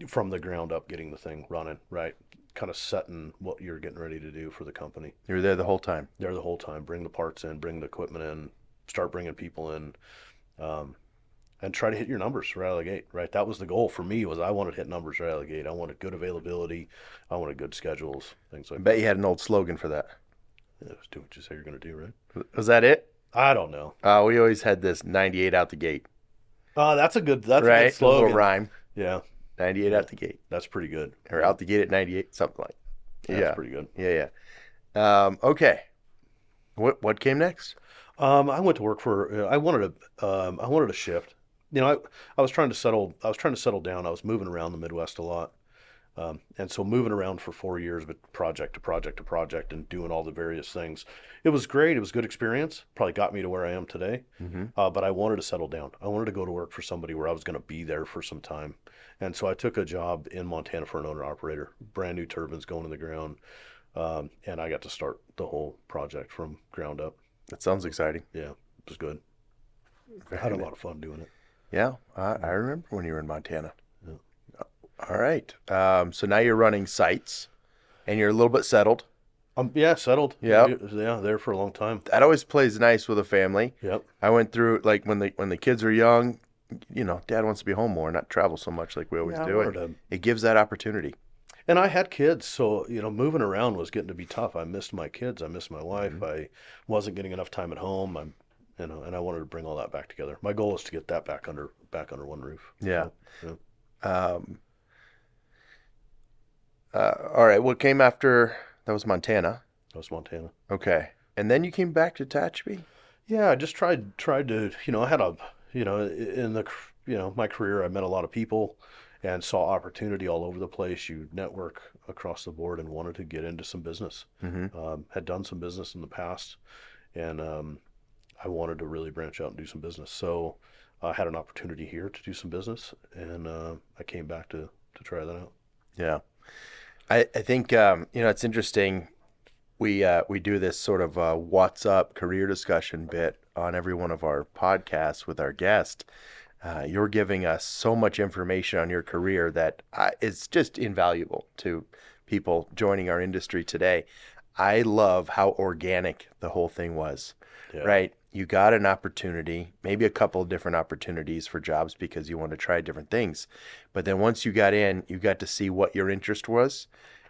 from the ground up getting the thing running, right? Kind of setting what you're getting ready to do for the company. You were there the whole time. There the whole time, bring the parts in, bring the equipment in, start bringing people in, and try to hit your numbers right out of the gate, right? That was the goal for me, was I wanted to hit numbers right out of the gate. I wanted good availability. I wanted good schedules, things I like bet you had an old slogan for that. that. Yeah, just do what you say you're going to do, right? Was that it? I don't know. We always had this 98 out the gate. That's a good Right? A little slogan. rhyme. Yeah. 98 out the gate. That's pretty good. Or out the gate at 98, something like that. That's pretty good. Yeah. Okay. What came next? I went to work for. I wanted a shift. I was trying to settle. I was trying to settle down. I was moving around the Midwest a lot, and so moving around for 4 years, but project to project to project, and doing all the various things. It was great. It was a good experience. Probably got me to where I am today. But I wanted to settle down. I wanted to go to work for somebody where I was going to be there for some time, and so I took a job in Montana for an owner operator. Brand new turbines going in the ground, and I got to start the whole project from ground up. That sounds exciting. Yeah, it was good. I had a lot of fun doing it. Yeah, I remember when you were in Montana. Yeah. All right. So now you're running sites, and you're a little bit settled. Yeah, settled. Yep. Yeah, there for a long time. That always plays nice with a family. Yep. I went through, like, when the kids are young, Dad wants to be home more, not travel so much like we always Yeah, I do. wanted And to- it gives that opportunity. And I had kids, so moving around was getting to be tough. I missed my kids. I missed my wife. I wasn't getting enough time at home. And I wanted to bring all that back together. My goal is to get that back under one roof. Yeah. Yeah. All right. What came after? That was Montana. That was Montana. Okay. And then you came back to Tehachapi? Yeah, I just tried to, I had in my career, I met a lot of people and saw opportunity all over the place. You network across the board and wanted to get into some business. Had done some business in the past, and I wanted to really branch out and do some business. So I had an opportunity here to do some business, and I came back to try that out. Yeah. I think, it's interesting. We do this sort of what's up career discussion bit on every one of our podcasts with our guest. You're giving us so much information on your career that is just invaluable to people joining our industry today. I love how organic the whole thing was, right? You got an opportunity, maybe a couple of different opportunities for jobs because you want to try different things. But then once you got in, you got to see what your interest was,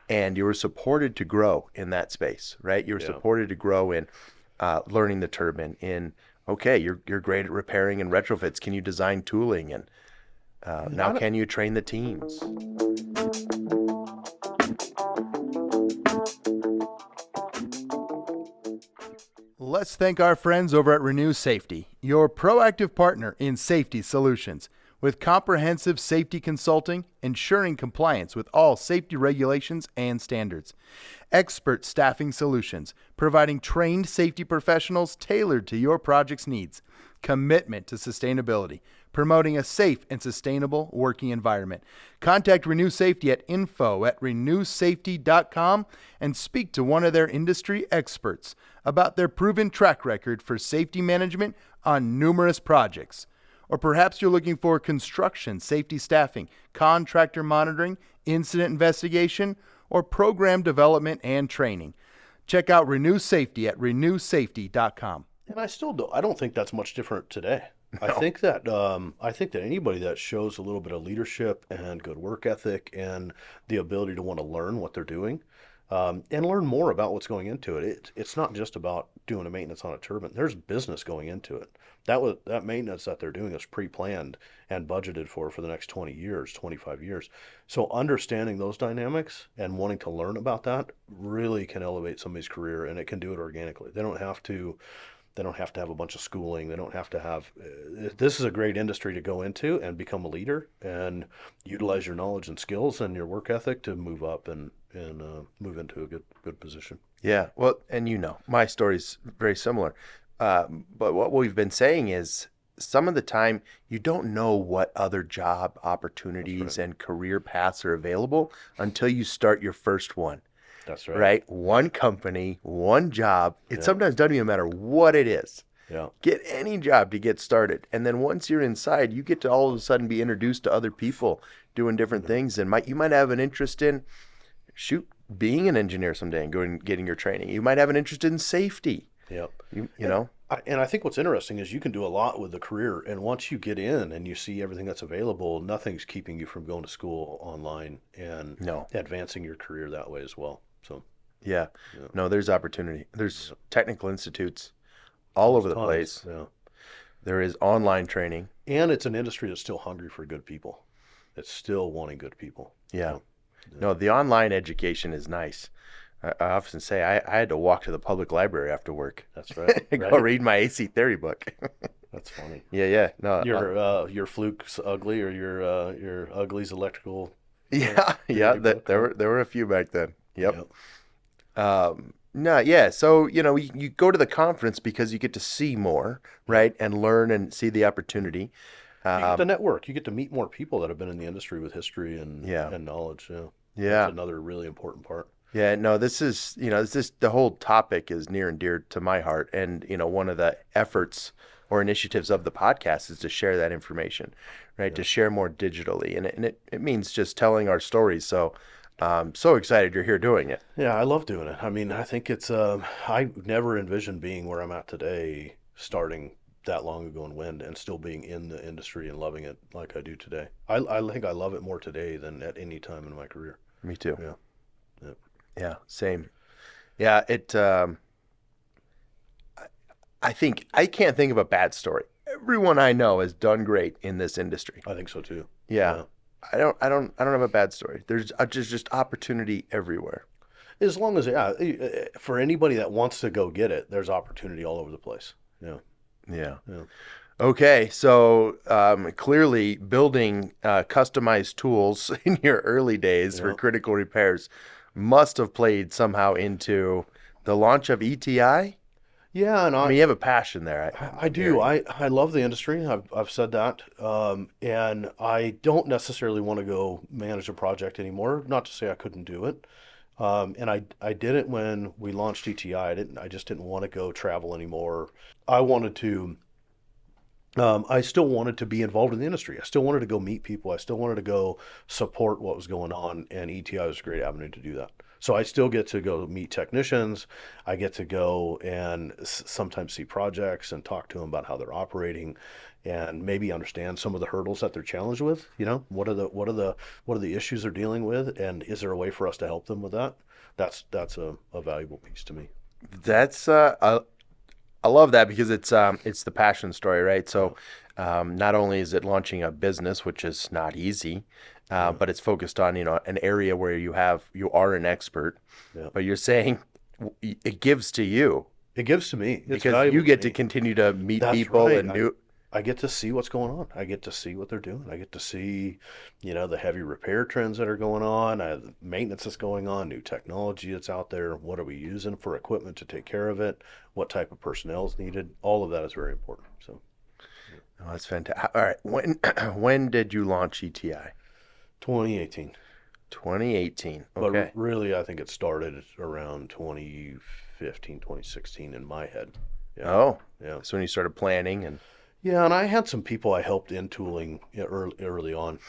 and you were supported to grow in that space, right? You were supported to grow in learning the turbine, in, okay, you're great at repairing and retrofits. Can you design tooling? And now can you train the teams? Let's thank our friends over at Renew Safety, your proactive partner in safety solutions. With comprehensive safety consulting, ensuring compliance with all safety regulations and standards. Expert staffing solutions, providing trained safety professionals tailored to your project's needs. Commitment to sustainability, promoting a safe and sustainable working environment. Contact Renew Safety at info@renewsafety.com and speak to one of their industry experts about their proven track record for safety management on numerous projects. Or perhaps you're looking for construction, safety staffing, contractor monitoring, incident investigation, or program development and training. Check out Renew Safety at renewsafety.com. And I don't think that's much different today. No. I think that anybody that shows a little bit of leadership and good work ethic and the ability to want to learn what they're doing, and learn more about what's going into it. It's not just about doing a maintenance on a turbine. There's business going into it. That maintenance that they're doing is pre-planned and budgeted for the next 20 years, 25 years. So understanding those dynamics and wanting to learn about that really can elevate somebody's career, and it can do it organically. They don't have to have a bunch of schooling. They don't have to have. This is a great industry to go into and become a leader and utilize your knowledge and skills and your work ethic to move up and move into a good position. Yeah, well, and my story's very similar. But what we've been saying is some of the time you don't know what other job opportunities and career paths are available until you start your first one. That's right. Right? One company, one job. It sometimes doesn't even matter what it is. Yeah. Get any job to get started. And then once you're inside, you get to all of a sudden be introduced to other people doing different things. And you might have an interest in, being an engineer someday and getting your training. You might have an interest in safety. Yeah. You know? And I think what's interesting is you can do a lot with the career. And once you get in and you see everything that's available, nothing's keeping you from going to school online and advancing your career that way as well. So, yeah. No, there's opportunity. There's technical institutes all over the place. Yeah. There is online training. And it's an industry that's still hungry for good people. It's still wanting good people. Yeah. So, No, the online education is nice. I often say I had to walk to the public library after work that's right. and go Right. read my AC theory book. That's funny. Yeah. No. Your Fluke's ugly or your ugly's electrical. Yeah. Yeah. theory book, There right? were a few back then. Yep. Yep. No. Yeah. So you go to the conference because you get to see more, right, and learn and see the opportunity. You get to network. You get to meet more people that have been in the industry with history Yeah. and knowledge. Yeah. That's Yeah. another really important part. Yeah, no, this is, the whole topic is near and dear to my heart. And, one of the efforts or initiatives of the podcast is to share that information, right? To share more digitally. And it means just telling our stories. So I'm so excited you're here doing it. Yeah, I love doing it. I mean, I think it's I never envisioned being where I'm at today, starting that long ago in wind and still being in the industry and loving it like I do today. I think I love it more today than at any time in my career. Me too. Yeah. Yeah. Yeah, same. Yeah, I think I can't think of a bad story. Everyone I know has done great in this industry. I think so too. Yeah. I don't have a bad story. There's just opportunity everywhere. As long as for anybody that wants to go get it, there's opportunity all over the place. Yeah. Yeah. Yeah. Okay, so clearly building customized tools in your early days for Yeah. critical repairs must have played somehow into the launch of ETI. Yeah, and I mean, you have a passion there. I do. I love the industry. I've said that. And I don't necessarily want to go manage a project anymore. Not to say I couldn't do it. And I did it when we launched ETI. I just didn't want to go travel anymore. I wanted to I still wanted to be involved in the industry. I still wanted to go meet people. I still wanted to go support what was going on, and ETI was a great avenue to do that. So I still get to go meet technicians. I get to go and sometimes see projects and talk to them about how they're operating, and maybe understand some of the hurdles that they're challenged with. What are the issues they're dealing with, and is there a way for us to help them with that? That's a valuable piece to me. That's I love that because it's the passion story, right? So not only is it launching a business, which is not easy, but it's focused on an area where you are an expert, Yeah. but you're saying it gives to you It gives to me. It's because valuable you get to me. continue to meet That's people right. and new. I get to see what's going on. I get to see what they're doing. I get to see, the heavy repair trends that are going on, the maintenance that's going on, new technology that's out there. What are we using for equipment to take care of it? What type of personnel is needed? All of that is very important. So, Oh, that's fantastic. All right, when did you launch ETI? 2018. 2018. But Okay. really, I think it started around 2015, 2016 in my head. Yeah. Oh, Yeah. so when you started planning and Yeah, and I had some people I helped in tooling early on,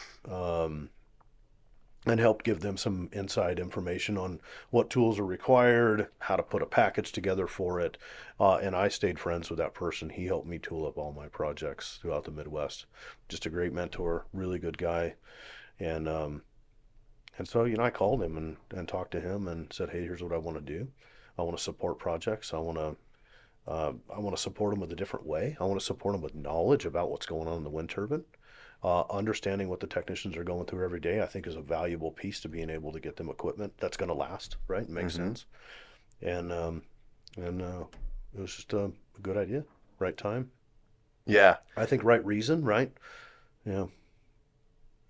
and helped give them some inside information on what tools are required, how to put a package together for it. And I stayed friends with that person. He helped me tool up all my projects throughout the Midwest. Just a great mentor, really good guy. And so, I called him and talked to him and said, hey, here's what I want to do. I want to support projects. I want to support them with a different way. I want to support them with knowledge about what's going on in the wind turbine. Understanding what the technicians are going through every day, I think, is a valuable piece to being able to get them equipment that's going to last, right? Makes sense. And it was just a good idea, right time. yeah, I think right reason, right? Yeah,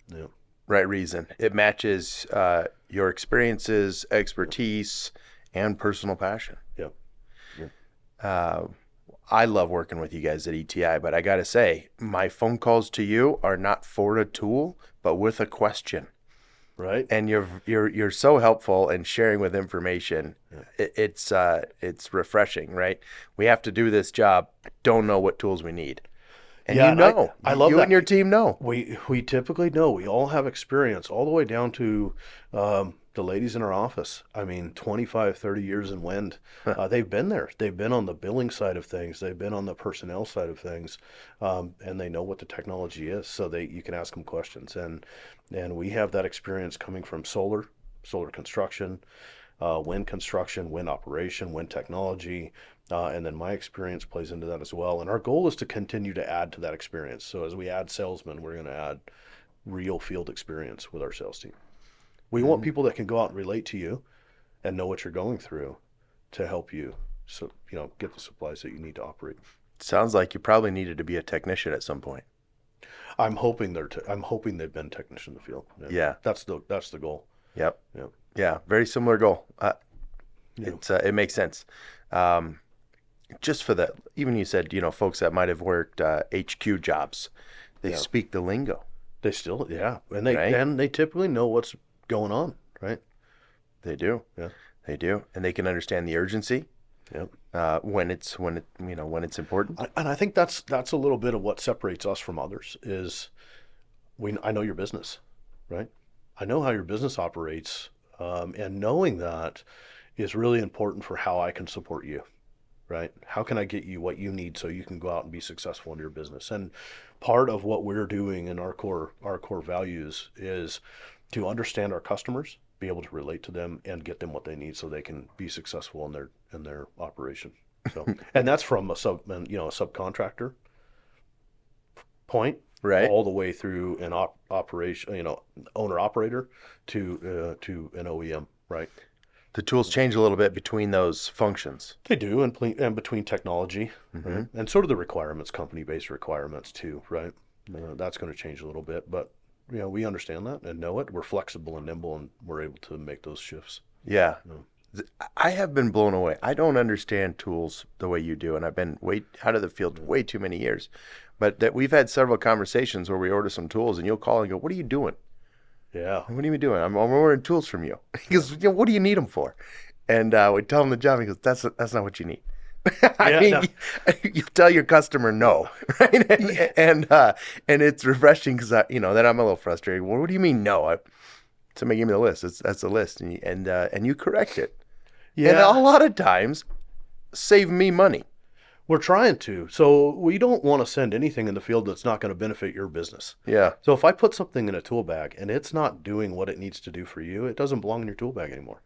yeah, right reason. It matches your experiences, expertise, and personal passion. yeah. I love working with you guys at ETI, but I got to say, my phone calls to you are not for a tool, but with a question. Right. And you're so helpful and sharing with information. It's refreshing, right? We have to do this job. Don't know what tools we need, and Yeah, you and know, I love you that. and your team know. We typically know. We all have experience, all the way down to the ladies in our office. I mean, 25, 30 years in wind. They've been there. They've been on the billing side of things. They've been on the personnel side of things, and they know what the technology is. So you can ask them questions, and we have that experience coming from solar construction, wind operation, wind technology. And then my experience plays into that as well. And our goal is to continue to add to that experience. So as we add salesmen, we're going to add real field experience with our sales team. We want people that can go out and relate to you and know what you're going through to help you, so get the supplies that you need to operate. Sounds like you probably needed to be a technician at some point. I'm hoping I'm hoping they've been technician in the field. Yeah. That's the goal. Yep. Yep. Yeah. Very similar goal. Yeah. It makes sense. Just for that, even you said, folks that might have worked HQ jobs, they speak the lingo. They still, and Right? they typically know what's going on, right? They do. Yeah. They do, and they can understand the urgency. Yep. When it's important. And I think that's a little bit of what separates us from others is I know your business, right? I know how your business operates, and knowing that is really important for how I can support you, right? How can I get you what you need so you can go out and be successful in your business? And part of what we're doing in our core values is to understand our customers, be able to relate to them, and get them what they need so they can be successful in their operation. So, and that's from a subcontractor point, Right. all the way through an operation, owner operator to an OEM, right? The tools change a little bit between those functions. They do, and between technology, right? And sort of the requirements, company-based requirements too, right? That's going to change a little bit, but we understand that and know it. We're flexible and nimble, and we're able to make those shifts. Yeah. I have been blown away. I don't understand tools the way you do, and I've been way out of the field way too many years. But that we've had several conversations where we order some tools, and you'll call and go, "What are you doing?" Yeah. "What are you doing?" I'm ordering tools from you. He goes, "What do you need them for?" And we tell him the job. He goes, "That's not what you need." No. You tell your customer no, right? And it's refreshing because then I'm a little frustrated. Well, what do you mean no? Somebody gave me the list. That's the list, and you correct it. Yeah. And a lot of times, save me money. We're trying to. So we don't want to send anything in the field that's not going to benefit your business. Yeah. So if I put something in a tool bag and it's not doing what it needs to do for you, it doesn't belong in your tool bag anymore.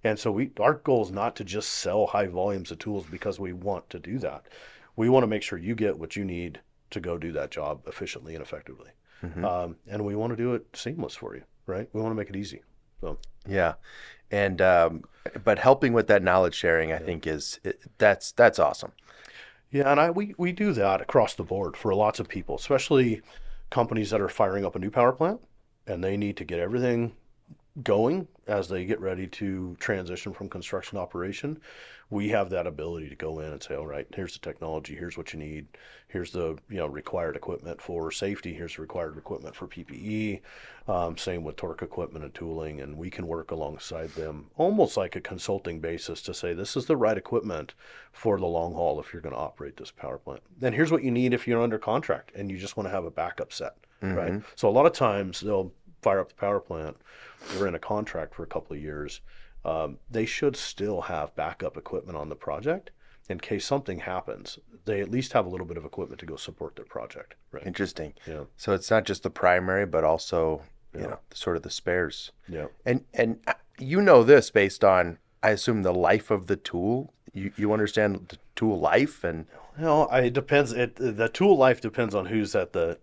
And so our goal is not to just sell high volumes of tools because we want to do that. We want to make sure you get what you need to go do that job efficiently and effectively. And we want to do it seamless for you, right? We want to make it easy. So Yeah. And but helping with that knowledge sharing, I think that's awesome. yeah, and we do that across the board for lots of people, especially companies that are firing up a new power plant and they need to get everything going as they get ready to transition from construction to operation. We have that ability to go in and say, all right, here's the technology, here's what you need, here's the required equipment for safety, here's the required equipment for PPE, same with torque equipment and tooling, and we can work alongside them almost like a consulting basis to say this is the right equipment for the long haul if you're going to operate this power plant. Then here's what you need if you're under contract and you just want to have a backup set, right? So a lot of times they'll fire up the power plant, we're in a contract for a couple of years, they should still have backup equipment on the project in case something happens. They at least have a little bit of equipment to go support their project. Right. Interesting. Yeah. So it's not just the primary, but also sort of the spares. Yeah. And this based on, I assume, the life of the tool. You understand the tool life and. It depends. The tool life depends on who's at the.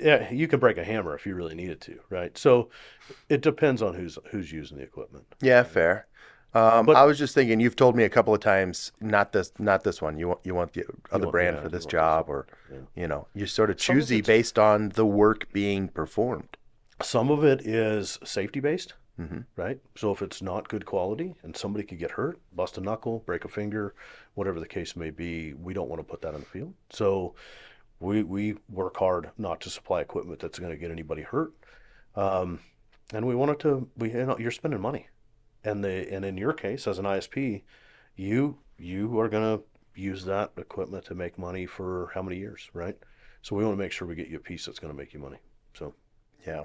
Yeah, you can break a hammer if you really needed to, right? So it depends on who's using the equipment. Yeah, fair. But I was just thinking, you've told me a couple of times, not this one. You want the other brand for this job, or you're sort of choosy based on the work being performed. Some of it is safety based, right? So if it's not good quality and somebody could get hurt, bust a knuckle, break a finger, whatever the case may be, we don't want to put that in the field. So we work hard not to supply equipment that's going to get anybody hurt, and we want it to. You're spending money, and in your case as an ISP, you are going to use that equipment to make money for how many years, right? So we want to make sure we get you a piece that's going to make you money. So yeah.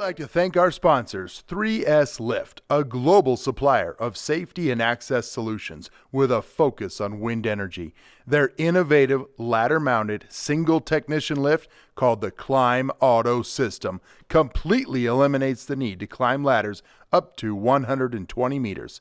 like to thank our sponsors, 3S Lift, a global supplier of safety and access solutions with a focus on wind energy. Their innovative ladder-mounted single technician lift called the Climb Auto System completely eliminates the need to climb ladders up to 120 meters.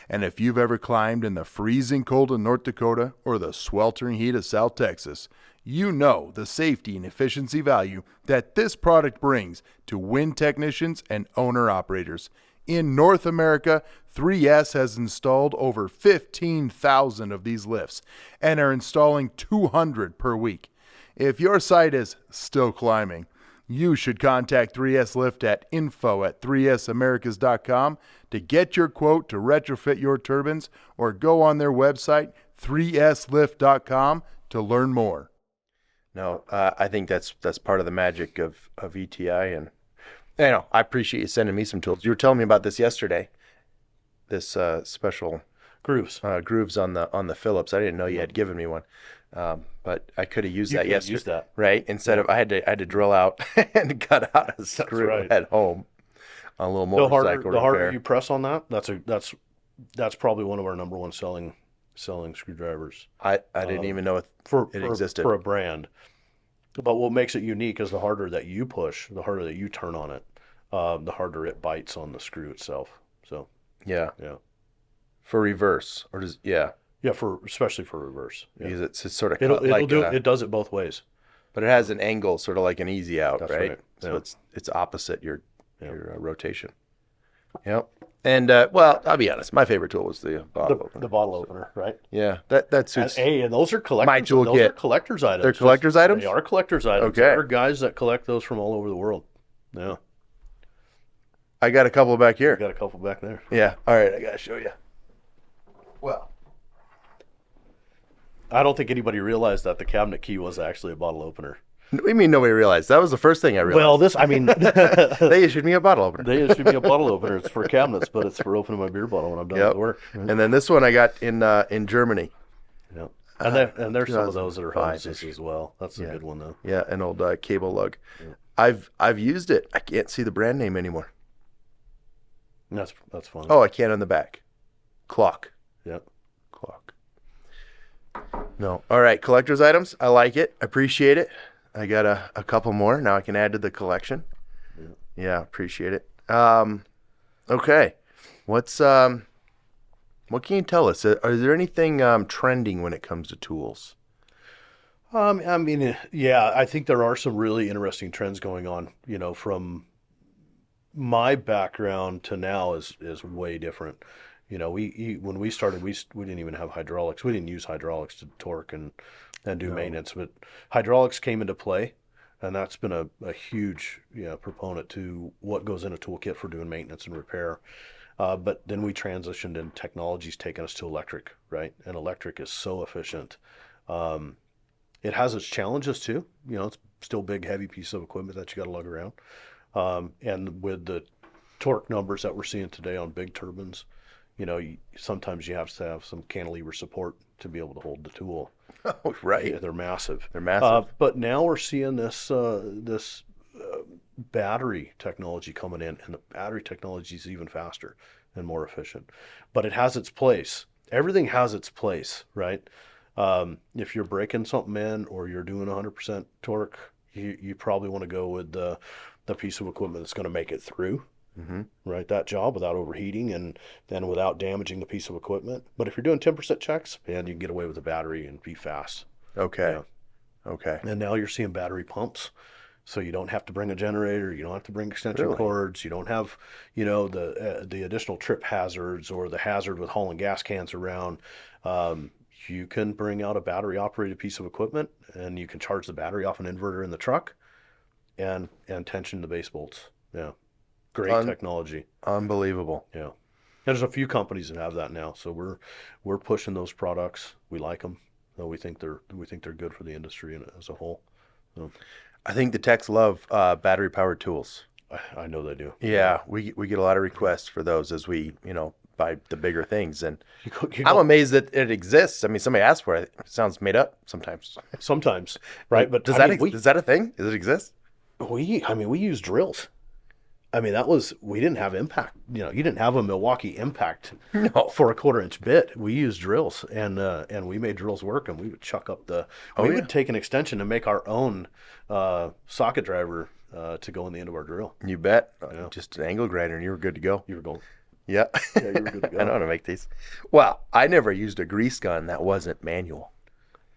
And if you've ever climbed in the freezing cold of North Dakota or the sweltering heat of South Texas, you know the safety and efficiency value that this product brings to wind technicians and owner-operators. In North America, 3S has installed over 15,000 of these lifts and are installing 200 per week. If your site is still climbing, you should contact 3S Lift at info@3samericas.com to get your quote to retrofit your turbines, or go on their website, 3slift.com, to learn more. No, I think that's part of the magic of ETI, and I appreciate you sending me some tools. You were telling me about this yesterday. This special grooves on the Phillips. I didn't know you had given me one, but I could have used that yesterday. Use that, right? Instead of I had to drill out and cut out a screw at home on a little motorcycle. The harder you press on that, that's probably one of our number one selling screwdrivers. I didn't even know it existed for a brand. But what makes it unique is the harder that you push, the harder that you turn on it, the harder it bites on the screw itself. So yeah. For reverse, or does especially for reverse. Yeah. Because it's sort of it does it both ways, but it has an angle, sort of like an easy out, right? So yeah. it's opposite your rotation. Yep. And I'll be honest, my favorite tool was the bottle opener. The bottle opener, right? Yeah, that suits. And those are collectors. My tool those kit. Are collectors items. They're collectors items. They are collectors items. Okay. There are guys that collect those from all over the world. Yeah. I got a couple back here. Got a couple back there. Yeah. All right, I gotta show you. Well, I don't think anybody realized that the cabinet key was actually a bottle opener. What do you mean nobody realized? That was the first thing I realized. Well, they issued me a bottle opener. They issued me a bottle opener. It's for cabinets, but it's for opening my beer bottle when I'm done with work. Right? And then this one I got in Germany. Yep. And there's some of those that are hoses as well. That's a good one though. Yeah, an old cable lug. Yeah. I've used it. I can't see the brand name anymore. That's fun. Oh, I can on the back. Clock. Yep. Clock. No. All right, collector's items. I like it. I appreciate it. I got a couple more. Now I can add to the collection. Yeah, appreciate it. Okay. What can you tell us? Is there anything trending when it comes to tools? I think there are some really interesting trends going on. From my background to now is way different. When we started, we didn't even have hydraulics. We didn't use hydraulics to torque and do maintenance, but hydraulics came into play, and that's been a huge proponent to what goes in a toolkit for doing maintenance and repair. But then we transitioned, and technology's taken us to electric, right? And electric is so efficient. It has its challenges too. It's still a big, heavy piece of equipment that you got to lug around. And with the torque numbers that we're seeing today on big turbines, sometimes you have to have some cantilever support to be able to hold the tool. Oh, right. Yeah, they're massive. But now we're seeing this battery technology coming in, and the battery technology is even faster and more efficient. But it has its place. Everything has its place, right? If you're breaking something in or you're doing 100% torque, you probably want to go with the piece of equipment that's going to make it through. Mm-hmm. Right, that job without overheating and then without damaging the piece of equipment. But if you're doing 10% checks, man, you can get away with the battery and be fast. Okay. Okay. And now you're seeing battery pumps, so you don't have to bring a generator, you don't have to bring extension cords, you don't have, the additional trip hazards or the hazard with hauling gas cans around. You can bring out a battery operated piece of equipment, and you can charge the battery off an inverter in the truck, and tension the base bolts. Yeah. Great technology. Unbelievable. Yeah. There's a few companies that have that now, so we're pushing those products. We like them. So we think they're good for the industry as a whole. So, I think the techs love battery powered tools. I know they do. Yeah, we get a lot of requests for those as we buy the bigger things, and I'm amazed that it exists. I mean, somebody asked for it. It sounds made up sometimes. Sometimes, right? But is that a thing? Does it exist? We use drills. I mean, we didn't have impact. You didn't have a Milwaukee impact No. for a 1/4 inch bit. We used drills, and we made drills work, and we would chuck up we yeah. would take an extension and make our own socket driver to go in the end of our drill. You bet. Yeah. Just an angle grinder and you were good to go. You were going, Yeah. yeah, you were good to go. I know how to make these. Well, I never used a grease gun that wasn't manual.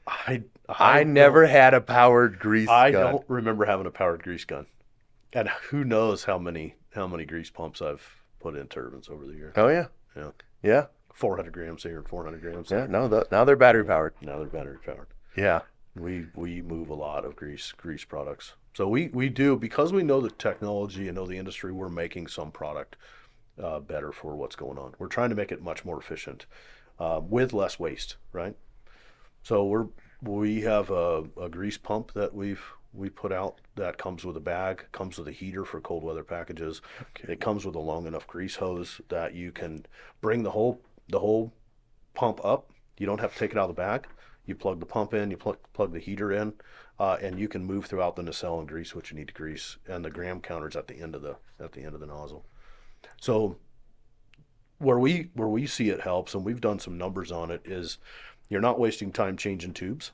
I never had a powered grease I gun. don't remember having a powered grease gun, and who knows how many grease pumps I've put in turbines over the years. Oh, yeah. Yeah, Yeah. 400 grams here and 400 grams Yeah. there. No, now they're battery powered. Now they're battery powered. Yeah. We move a lot of grease products. So we do, because we know the technology and know the industry, we're making some product better for what's going on. We're trying to make it much more efficient with less waste, right? So we have a grease pump that we put out that comes with a bag, comes with a heater for cold weather packages. Okay. It comes with a long enough grease hose that you can bring the whole pump up. You don't have to take it out of the bag. You plug the pump in, you plug the heater in, and you can move throughout the nacelle and grease what you need to grease. And the gram counter's at the end of the nozzle. So where we see it helps, and we've done some numbers on it, is you're not wasting time changing tubes.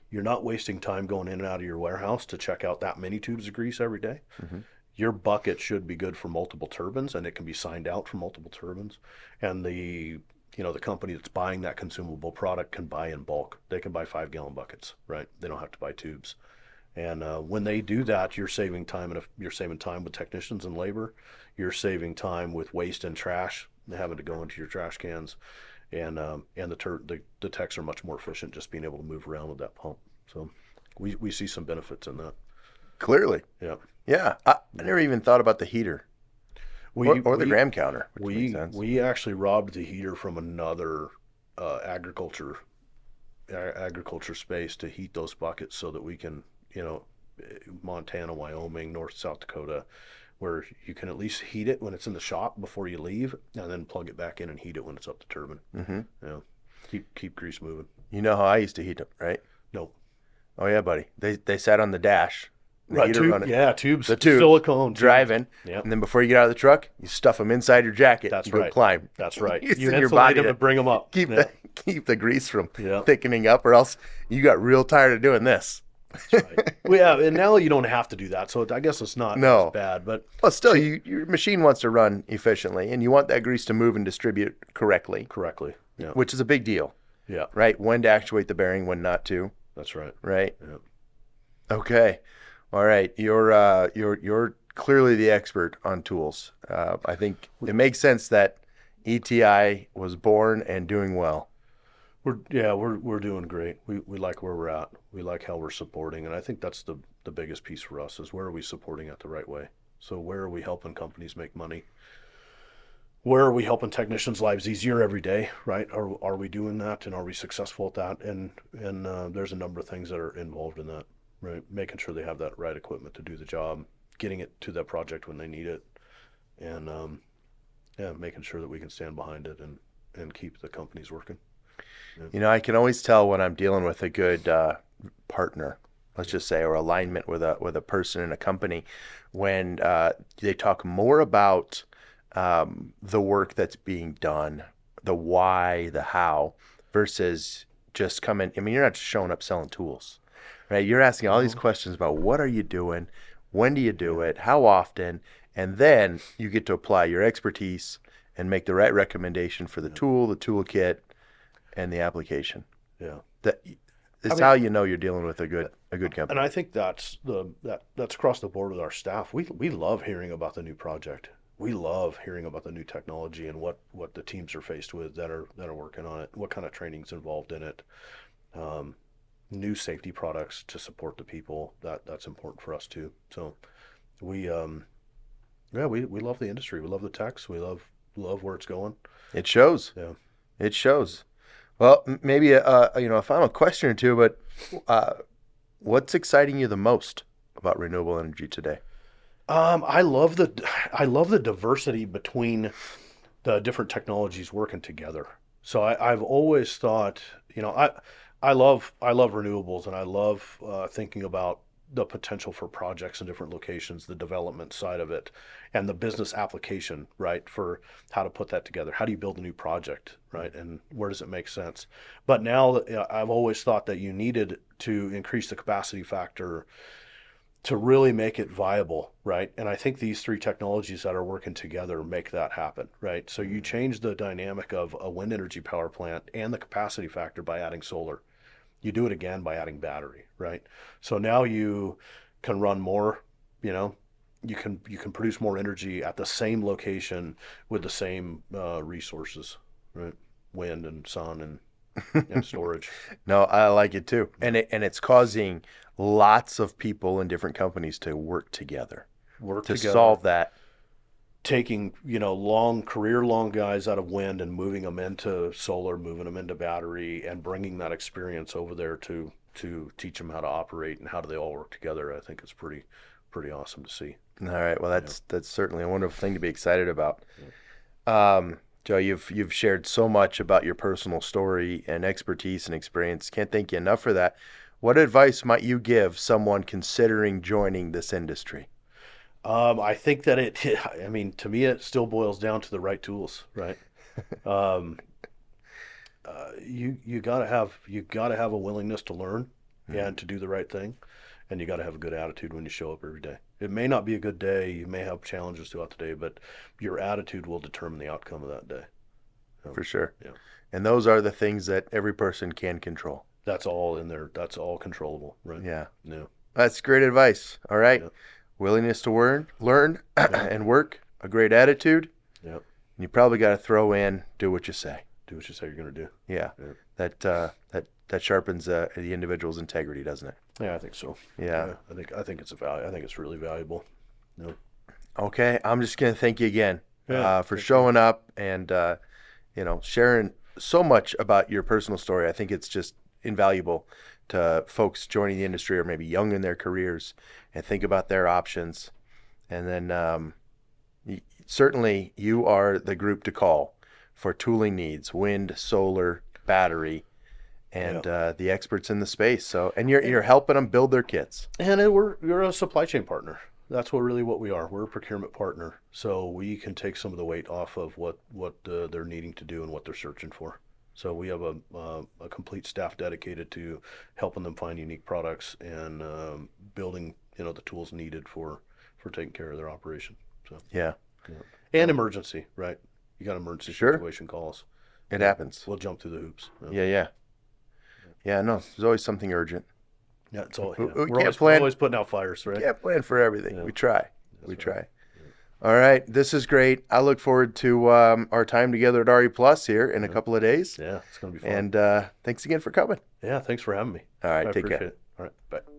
You're not wasting time going in and out of your warehouse to check out that many tubes of grease every day. Mm-hmm. Your bucket should be good for multiple turbines, and it can be signed out for multiple turbines. And the company that's buying that consumable product can buy in bulk. They can buy 5-gallon buckets, right? They don't have to buy tubes. And when they do that, you're saving time, and you're saving time with technicians and labor. You're saving time with waste and trash, having to go into your trash cans. And the techs are much more efficient just being able to move around with that pump. So we see some benefits in that. Clearly. Yeah. Yeah. I never even thought about the heater or the gram counter. Which makes sense. We actually robbed the heater from another agriculture space to heat those buckets so that we can, Montana, Wyoming, North, South Dakota, where you can at least heat it when it's in the shop before you leave, and then plug it back in and heat it when it's up the turbine. Mm-hmm. Keep grease moving. You know how I used to heat them, right? No. Oh yeah, buddy. They sat on the dash. Right, tubes. The tubes. Silicone. Driving. Yep. And then before you get out of the truck, you stuff them inside your jacket. That's you right. Go climb. That's right. You You send your insulate body them to to bring them up. Keep the grease from Yeah. thickening up, or else you got real tired of doing this. That's right. Well, yeah, and now you don't have to do that, so I guess it's not as bad. But still, your machine wants to run efficiently, and you want that grease to move and distribute correctly, yeah, which is a big deal. Yeah. Right? When to actuate the bearing, when not to. That's right. Right? Yeah. Okay. All right. You're clearly the expert on tools. I think it makes sense that ETI was born and doing well. We're doing great. We like where we're at. We like how we're supporting, and I think that's the biggest piece for us is where are we supporting it the right way. So where are we helping companies make money? Where are we helping technicians' lives easier every day, right? Are we doing that, and are we successful at that? And there's a number of things that are involved in that, right? Making sure they have that right equipment to do the job, getting it to that project when they need it, and making sure that we can stand behind it and keep the companies working. Yeah. I can always tell when I'm dealing with a good partner, let's just say, or alignment with a person in a company, when they talk more about the work that's being done, the why, the how, versus just coming. I mean, you're not just showing up selling tools, right? You're asking all these questions about what are you doing, when do you do it, how often, and then you get to apply your expertise and make the right recommendation for the tool, the toolkit, and the application. Yeah, that's how you know you're dealing with a good company. And I think that's across the board with our staff. We love hearing about the new project. We love hearing about the new technology and what the teams are faced with that are working on it. What kind of training's involved in it? New safety products to support the people. That's important for us too. So we love the industry. We love the techs. We love where it's going. It shows. Yeah, it shows. Well, maybe a final question or two, but what's exciting you the most about renewable energy today? I love the diversity between the different technologies working together. So I've always thought, I love renewables, and I love thinking about the potential for projects in different locations, the development side of it, and the business application, right, for how to put that together. How do you build a new project, right, and where does it make sense? But now I've always thought that you needed to increase the capacity factor to really make it viable, right? And I think these three technologies that are working together make that happen, right? So you change the dynamic of a wind energy power plant and the capacity factor by adding solar. You do it again by adding battery, right? So now you can run more, you can produce more energy at the same location with the same resources, right? Wind and sun and storage. No, I like it too. And it's causing lots of people in different companies to work together to solve that. Taking, career-long guys out of wind and moving them into solar, moving them into battery, and bringing that experience over there to teach them how to operate and how do they all work together. I think it's pretty awesome to see. All right. Well, that's certainly a wonderful thing to be excited about. Joe, you've shared so much about your personal story and expertise and experience. Can't thank you enough for that. What advice might you give someone considering joining this industry? I think that to me, it still boils down to the right tools, right? You gotta have a willingness to learn and to do the right thing, and you gotta have a good attitude when you show up every day. It may not be a good day, you may have challenges throughout the day, but your attitude will determine the outcome of that day. For sure. Yeah. And those are the things that every person can control. That's all in there. That's all controllable, right? Yeah. Yeah. That's great advice. All right. Yeah. Willingness to learn and work, a great attitude. Yep. You probably got to throw in, do what you say. Do what you say you're going to do. Yeah. Yeah. That sharpens the individual's integrity, doesn't it? Yeah, I think so. Yeah. I think it's a value. I think it's really valuable. Yeah. Okay. I'm just going to thank you again for thank showing up and sharing so much about your personal story. I think it's just invaluable to folks joining the industry or maybe young in their careers and think about their options. And then certainly you are the group to call for tooling needs, wind, solar, battery, and the experts in the space. So, and you're helping them build their kits. And you're a supply chain partner. That's what we are. We're a procurement partner. So we can take some of the weight off of what they're needing to do and what they're searching for. So we have a complete staff dedicated to helping them find unique products and building the tools needed for taking care of their operation. So yeah. And emergency, right? You got emergency situation calls. It happens. We'll jump through the hoops. Yeah. No, there's always something urgent. Yeah, it's all. We're always putting out fires, right? We can't plan for everything. Yeah. We try. That's Try. right. All right. This is great. I look forward to our time together at RE Plus here in a couple of days. Yeah, it's going to be fun. And thanks again for coming. Yeah, thanks for having me. All right. I Take care. appreciate it. All right. Bye.